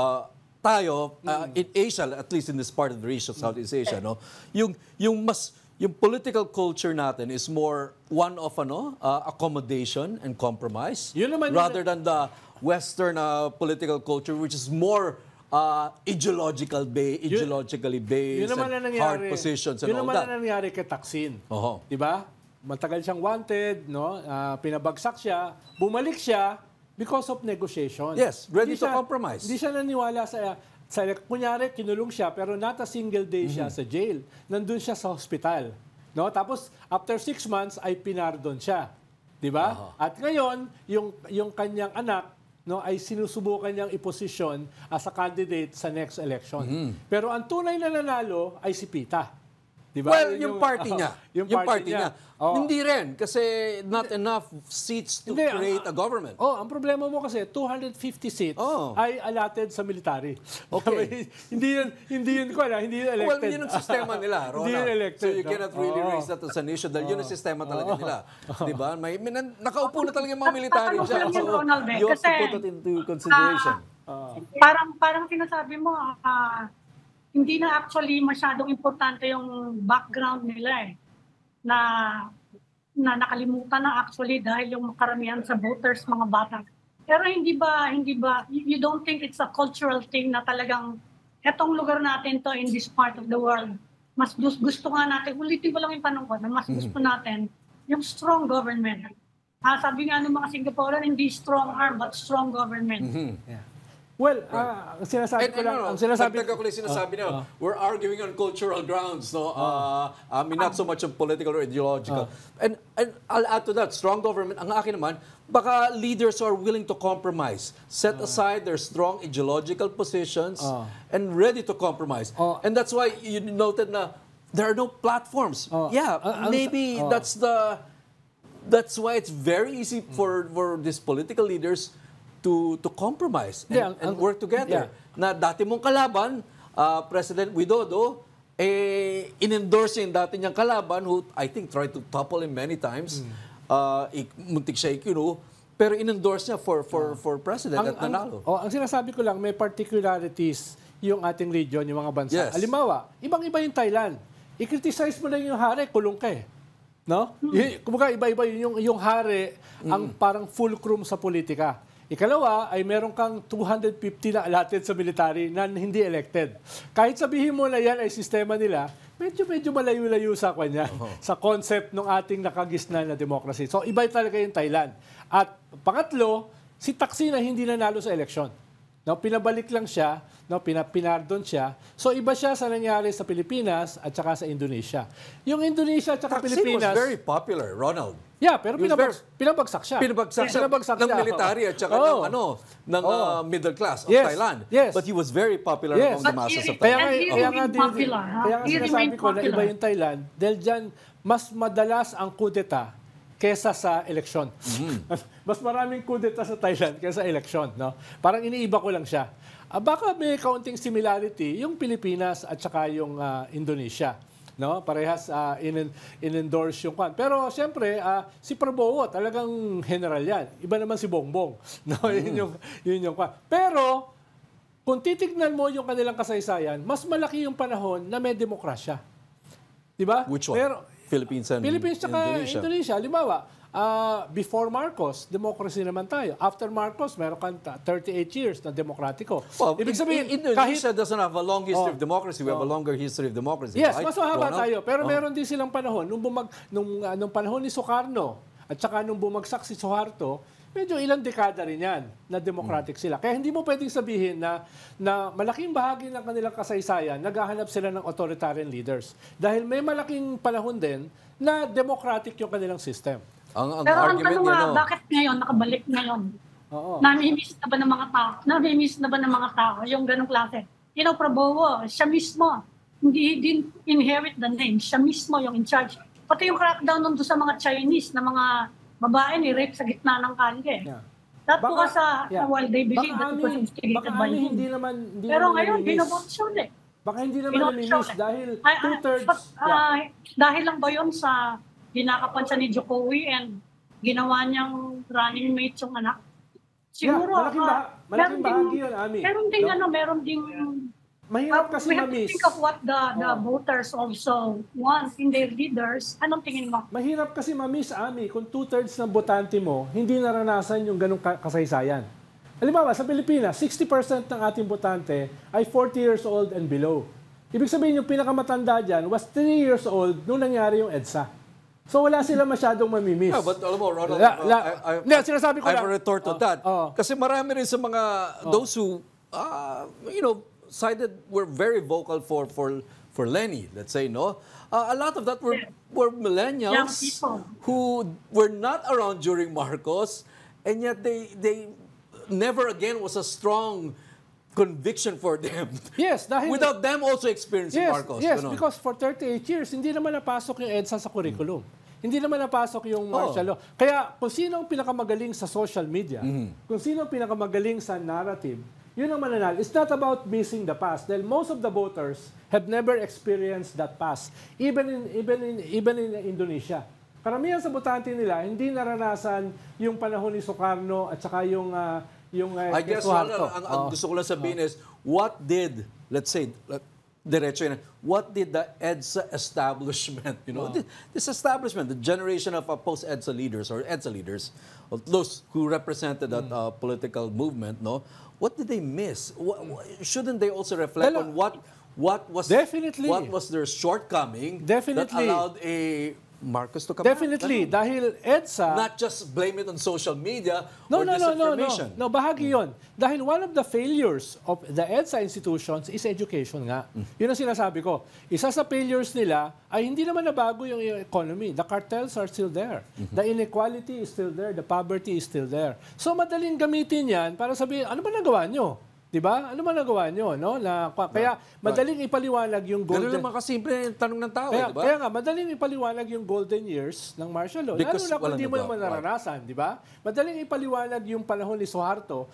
tayo, in Asia, at least in this part of the region, Southeast Asia, no? Yung political culture natin is more one of accommodation and compromise rather than the Western political culture, which is more ideologically based and hard positions and all that. Yun naman na nangyari kay Thaksin. Diba? Matagal siyang wanted, no? Pinabagsak siya, bumalik siya because of negotiation. Yes, ready to compromise. Hindi siya naniwala sa kunyari, kinulong siya, pero not a single day siya sa jail. Nandun siya sa hospital. No? Tapos, after 6 months, ay pinardon siya. Diba? At ngayon, yung kanyang anak, no, ay sinusubukan niyang iposisyon as a candidate sa next election. Pero ang tunay na nanalo ay si Pita. Diba? Well, yung party niya. Yung party niya. Hindi rin, kasi not enough seats to create a government. Ang problema mo kasi, 250 seats ay allotted sa military. Okay. hindi yun elected. Well, yun ang sistema nila, Ronald. Hindi yun elected. So you cannot really raise that as an issue dahil yun ang sistema talaga nila. Diba? Nakaupo na talaga yung mga military dyan. So you have to put it into consideration. Parang sinasabi mo, hindi na actually masyadong importante yung background nila na nakalimutan na actually dahil yung karamihan sa voters, mga bata. Pero you don't think it's a cultural thing na talagang etong lugar natin to in this part of the world, mas gusto nga natin, ulitin ko lang yung tanong ko, na mas gusto natin yung strong government. Sabi nga ng mga Singaporean, hindi strong arm but strong government. Yeah. Well, ang sinasabi ko lang, ang sinasabi ko lang sinasabi na, we're arguing on cultural grounds, no? I mean, not so much on political or ideological. And I'll add to that, strong government, ang akin naman, baka leaders are willing to compromise, set aside their strong ideological positions, and ready to compromise. And that's why you noted na there are no platforms. Maybe that's why it's very easy for these political leaders to compromise and work together. Na dati mong kalaban, President Widodo, in-endorse yung dati niyang kalaban who I think tried to topple him many times. Muntik siya ikino, pero in-endorse niya for president at nanalo. Ang sinasabi ko lang, may particularities yung ating region, yung mga bansa. Yes. Halimbawa, ibang-iba yung Thailand. I-criticize mo lang yung hari, kulong ka eh. No? Kumbaga, iba-iba yung hari ang parang fulcrum sa politika. Ikalawa ay meron kang 250 na allotted sa military na hindi elected. Kahit sabihin mo na yan ay sistema nila, medyo malayo-layo sa kanya, sa concept ng ating nakagisnan na democracy. So iba talaga yung Thailand. At pangatlo, si Thaksin na hindi nanalo sa eleksyon. No, pinabalik lang siya, no, pinardon siya. So iba siya sa nangyari sa Pilipinas at saka sa Indonesia. Yung Indonesia at saka Pilipinas was very popular, Ronald. Yeah, pero pinabagsak siya. Pinabagsak siya ng military at saka ng middle class of Thailand. Yes. But he was very popular among the masses of Kaya Thailand. nga sinasabi ko na iba yung Thailand dahil dyan mas madalas ang kudeta kesa sa eleksyon. Mas maraming kudeta sa Thailand kesa sa eleksyon. No? Parang iniiba ko lang siya. Baka may kaunting similarity yung Pilipinas at saka yung Indonesia. No? Parehas in-endorse yung kwan. Pero siyempre, si Prabowo talagang general yan. Iba naman si Bongbong. No? Yun yung kwan. Pero kung titignan mo yung kanilang kasaysayan, mas malaki yung panahon na may demokrasya. Diba? Which one? Philippines and Indonesia. Halimbawa, before Marcos, democracy naman tayo. After Marcos, meron kang 38 years na demokratiko. Well, ibig sabihin, Indonesia doesn't have a long history of democracy. We have a longer history of democracy. Yes, mas mahaba tayo. Pero meron din silang panahon. Nung panahon ni Sukarno at saka nung bumagsak si Suharto, medyo ilang dekada rin yan na democratic sila. Kaya hindi mo pwedeng sabihin na malaking bahagi ng kanilang kasaysayan, naghahanap sila ng authoritarian leaders. Dahil may malaking panahon din na democratic yung kanilang system. Pero ang tanong nga, bakit ngayon, nakabalik ngayon? Nami-miss na ba ng mga tao? Nami-miss na ba ng mga tao yung ganong klase? You know, Prabowo, siya mismo, he didn't inherit the name. Siya mismo yung in charge. Pati yung crackdown nun doon sa mga Chinese na mga babae ni rape sa gitna ng kalye. That was while they believe that it was instigated by him. Pero ngayon, binabot siya ulit. Baka hindi naman nami-miss dahil two-thirds. Dahil lang ba yun sa ginakapan siya ni Jokowi and ginawa niyang running mate yung anak? Siguro, malaking bahagi yun, Ami. Meron ding mahirap kasi we have to think of what the voters also want in their leaders. Anong tingin mo? Mahirap kasi ma-miss, Ami, kung two-thirds ng botante mo, hindi naranasan yung ganong kasaysayan. Halimbawa, sa Pilipinas, 60% ng ating botante ay 40 years old and below. Ibig sabihin, yung pinakamatanda dyan was 3 years old nung nangyari yung EDSA. So wala sila masyadong mamimiss. Yeah, but alam mo, Ronald, sinasabi ko I have a retort to that. Kasi marami rin sa mga, those who, were very vocal for Lenny, let's say, no? A lot of that were millennials who were not around during Marcos, and yet they never again was a strong conviction for them. Yes, dahil without them also experiencing Marcos. Yes, because for 38 years hindi naman napasok yung EDSA sa curriculum. Hindi naman napasok yung martial law. Kaya kung sino ang pinakamagaling sa social media, kung sino ang pinakamagaling sa narrative, yun ang mananalo. It's not about missing the past. Dahil most of the voters have never experienced that past. Even in Indonesia. Karamihan sa botante nila, hindi naranasan yung panahon ni Sukarno at saka yung I guess, Ronald, ang gusto ko lang sabihin is, what did, let's say, diretso yun. What did the EDSA establishment, this establishment, the generation of post-EDSA leaders or EDSA leaders, of those who represented that political movement, what did they miss? Shouldn't they also reflect on what was Definitely. what was their shortcoming Definitely. that allowed a Marcos to come Definitely, back? dahil EDSA... Not just blame it on social media No, or disinformation. No, bahagi yun. Dahil one of the failures of the EDSA institutions is education nga. Yun ang sinasabi ko. Isa sa failures nila ay hindi naman nabago yung economy. The cartels are still there. The inequality is still there. The poverty is still there. So madaling gamitin yan para sabihin, ano ba nagawa nyo? Diba? Ano ba nagawa nyo? No? Kaya madaling ipaliwanag yung golden... Ganun naman kasimple yung tanong ng tao, Kaya, diba? kaya nga, madaling ipaliwanag yung golden years ng martial law. Because Lalo na kung walang hindi mo nagawa. naman naranasan, di ba? Madaling ipaliwanag yung panahon ni Suharto,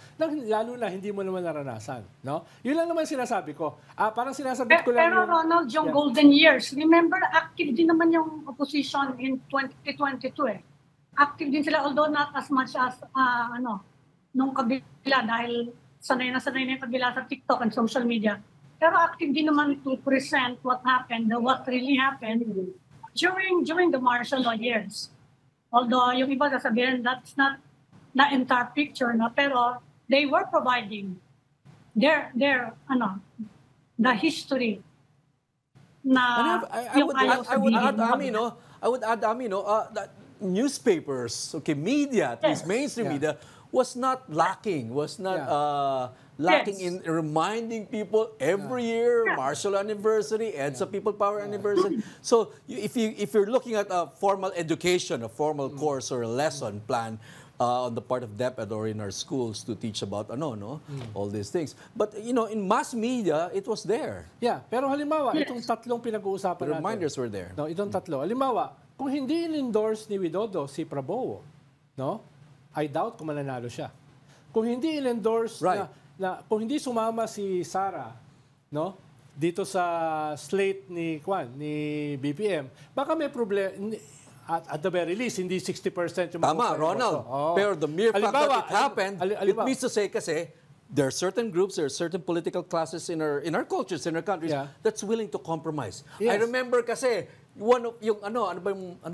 lalo na hindi mo naman naranasan. No? Yun lang naman sinasabi ko. Parang sinasabi ko lang Pero Ronald, yung golden years, remember, active din naman yung opposition in 2022 eh. Active din sila, although not as much as, nung kabila dahil sanay na yung kabila sa TikTok and social media. Pero active din naman to present what happened, what really happened during the martial law years. Although yung iba sasabihin that's not the entire picture na, pero they were providing their the history na I would add, that newspapers, media, at least mainstream media, was not lacking in reminding people every year, martial anniversary, EDSA People Power anniversary. So if you're looking at a formal education, a formal course or a lesson plan on the part of DepEd or in our schools to teach about all these things. But in mass media, it was there. Yeah, pero halimbawa, itong tatlong pinag-uusapan The natin. reminders were there. No, itong tatlo. Halimbawa, kung hindi in-endorse ni Widodo si Prabowo, I doubt kung mananalo siya. Kung hindi in-endorse kung hindi sumama si Sara, dito sa slate ni BBM, baka may problema. At the very least, hindi 60% yung Tama, Ronald. Pero the mere fact that it happened, it means to say kasi, there are certain groups, there are certain political classes in our cultures, in our countries, that's willing to compromise. Yes. I remember kasi, ano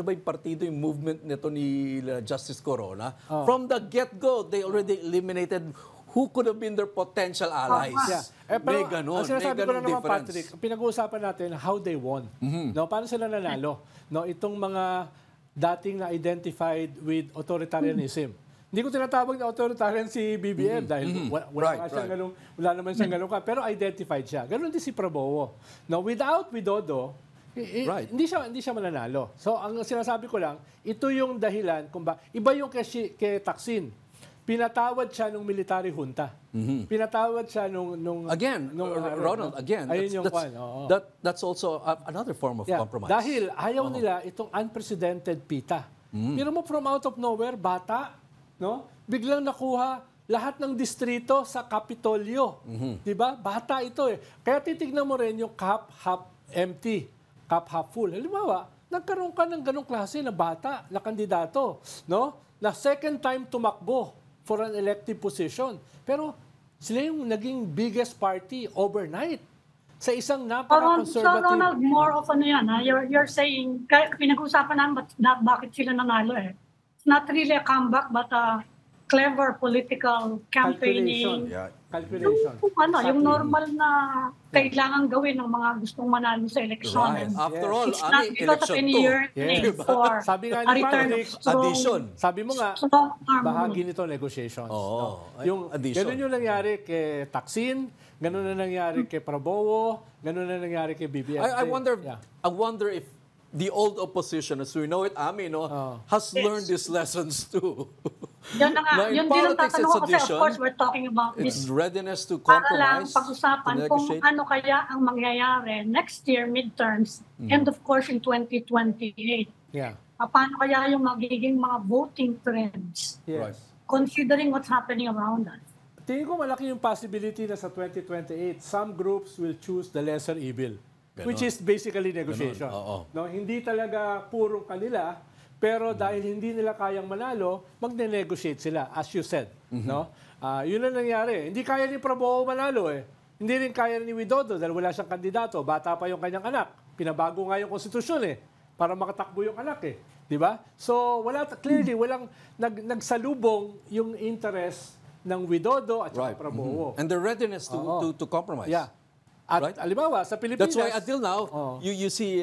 ba yung partido, yung movement nito ni Justice Corona, from the get-go, they already eliminated who could have been their potential allies. May ganon, ang sinasabi ko na naman, difference. Patrick, pinag-uusapan natin how they won. Paano sila nanalo? Itong mga dating na-identified with authoritarianism. Hindi ko tinatawag na authoritarian si BBM dahil wala naman siyang ganun ka. Pero identified siya. Ganun din si Prabowo. Without Widodo, hindi siya mananalo. So, ang sinasabi ko lang, ito yung dahilan kung iba yung kay Taksin. Pinatawad siya nung military junta. Pinatawad siya nung Ronald, that's also another form of compromise. Dahil ayaw nila itong unprecedented pita. Pero mo from out of nowhere, bata, biglang nakuha lahat ng distrito sa Kapitolyo. Diba? Bata ito eh. Kaya titignan mo rin yung cup half empty, cup half full. Halimbawa, nagkaroon ka ng ganong klase na bata, na kandidato, na second time tumakbo for an elective position. Pero sila yung naging biggest party overnight sa isang napaka-conservative... So Ronald, more of yan. You're saying, pinag-usapan namin bakit sila nanalo eh. It's not really a comeback but a clever political campaigning. Calculation. Yung normal na kailangan gawin ng mga gustong manalo sa eleksyon. Right. After all, it's not because of any yearning for sabi nga a ni return of addition. Sabi mo nga, bahagi nito negotiations. Yung addition. ganun yung nangyari kay Taksin, ganun na nangyari kay Prabowo, ganun na nangyari kay BBM. I wonder if the old opposition, as we know it, has learned these lessons too. Yan na nga. Yun din ang tatanong ko kasi of course we're talking about its this. readiness to Para compromise, lang pag-usapan kung ano kaya ang mangyayari next year midterms and of course in 2028. Yeah. Paano kaya yung magiging mga voting trends Yes. considering what's happening around us? Tingin ko malaki yung possibility na sa 2028, some groups will choose the lesser evil. Ganon. Which is basically negotiation. Hindi talaga purong kanila, pero dahil hindi nila kayang manalo, magne-negotiate sila, as you said. Yun ang nangyari. Hindi kaya ni Prabowo manalo eh. Hindi rin kaya ni Widodo dahil wala siyang kandidato. Bata pa yung kanyang anak. Pinabago nga yung konstitusyon para makatakbo yung anak Di ba? So, clearly, walang nagsalubong yung interest ng Widodo at saka Prabowo. And the readiness to compromise. Yeah. At alibawa, sa Pilipinas... That's why until now, you see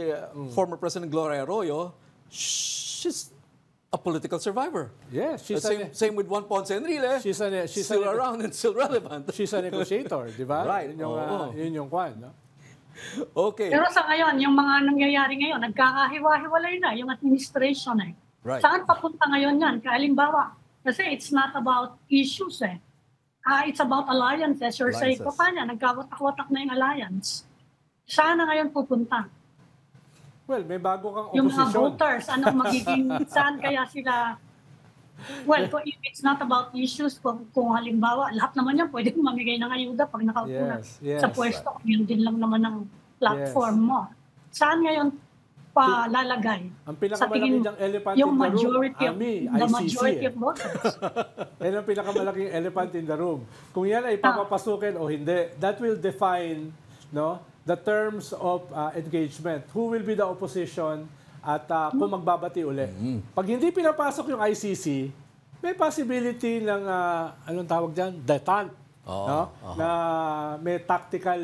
former President Gloria Arroyo, she's a political survivor. Yes. Same with Juan Ponce Enrile. She's still around and still relevant. She's a negotiator, di ba? Right. Yun yung kwan. No? Okay. Pero sa ngayon, yung mga nangyayari ngayon, nagkakahiwa-hiwalay na yung administration Right. Saan papunta ngayon yan? Kahalimbawa, kasi it's not about issues it's about alliances. Or say, paano, nagkawatak-watak na yung alliance. Saan na ngayon pupunta? Well, may bago kang Yung opposition. mga voters, anong magiging, saan kaya sila, well, if it's not about issues, kung halimbawa, lahat naman yan pwede mamigay ng ayuda pag nakaupo na sa pwesto, yun din lang naman ng platform mo. Saan ngayon palalagay? Ang pinakamalaking elephant yung in the majority room, the majority of voters. Yan ang pinakamalaking elephant in the room. Kung yan ay papapasukin o hindi, that will define the terms of engagement. Who will be the opposition at kung magbabati uli. Pag hindi pinapasok yung ICC, may possibility ng, anong tawag dyan? Detente. Na may tactical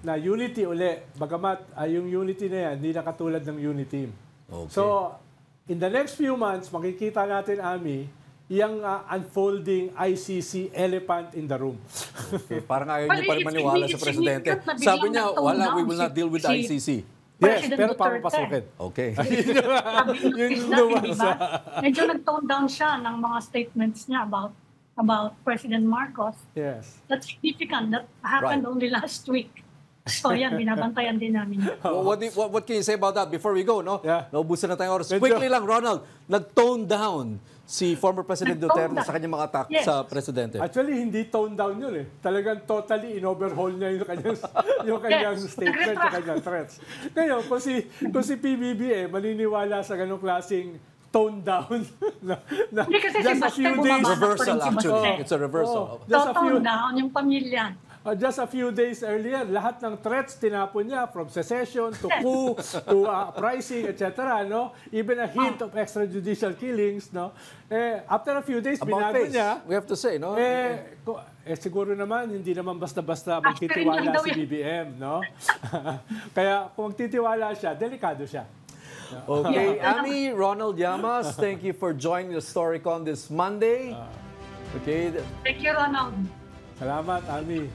na unity uli. Bagamat yung unity na yan, hindi na katulad ng unity team. Okay. So, in the next few months, makikita natin, Ami, yung unfolding ICC elephant in the room. Okay. Parang ayaw niyo pa rin maniwala sa presidente. Sabi niya, we will not deal with ICC. Yes, pero papapasukin. Okay. Diba? Medyo nag-tone down siya ng mga statements niya about President Marcos. Yes. That's significant. That happened only last week. So yan, binabantayan din namin. What can you say about that before we go? Yeah. Naubusan na tayong oras. Quickly lang, Ronald, nag-tone down si former President Duterte sa kanyang mga attack sa presidente. Actually, hindi tone down yun Talagang totally in-overhaul niya yung kanyang statement, yung kanyang threats. Ngayon, kung si PBB maniniwala sa ganong klaseng tone down. Just a few days. Reversal, actually. It's a reversal. Tone down yung pamilya. Just a few days earlier, lahat ng threats tinapon niya from secession to coup to pricing, etc. Even a hint of extrajudicial killings. After a few days, binago niya. We have to say, Siguro naman, hindi naman basta-basta magtitiwala si BBM. Kaya kung magtitiwala siya, delikado siya. Okay, Ami, Ronald Llamas, thank you for joining the Storycon this Monday. Okay. Thank you, Ronald. Salamat, Ami.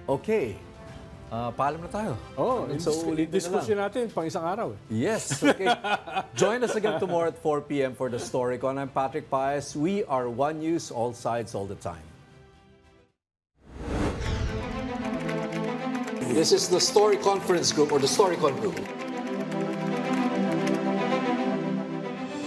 Okay. Paalam na tayo. Diskusyon natin pang isang araw. Yes. Okay. Join us again tomorrow at 4 p.m. for the Storycon. I'm Patrick Paez. We are One News, all sides, all the time. This is the Story Conference Group or the Storycon Group.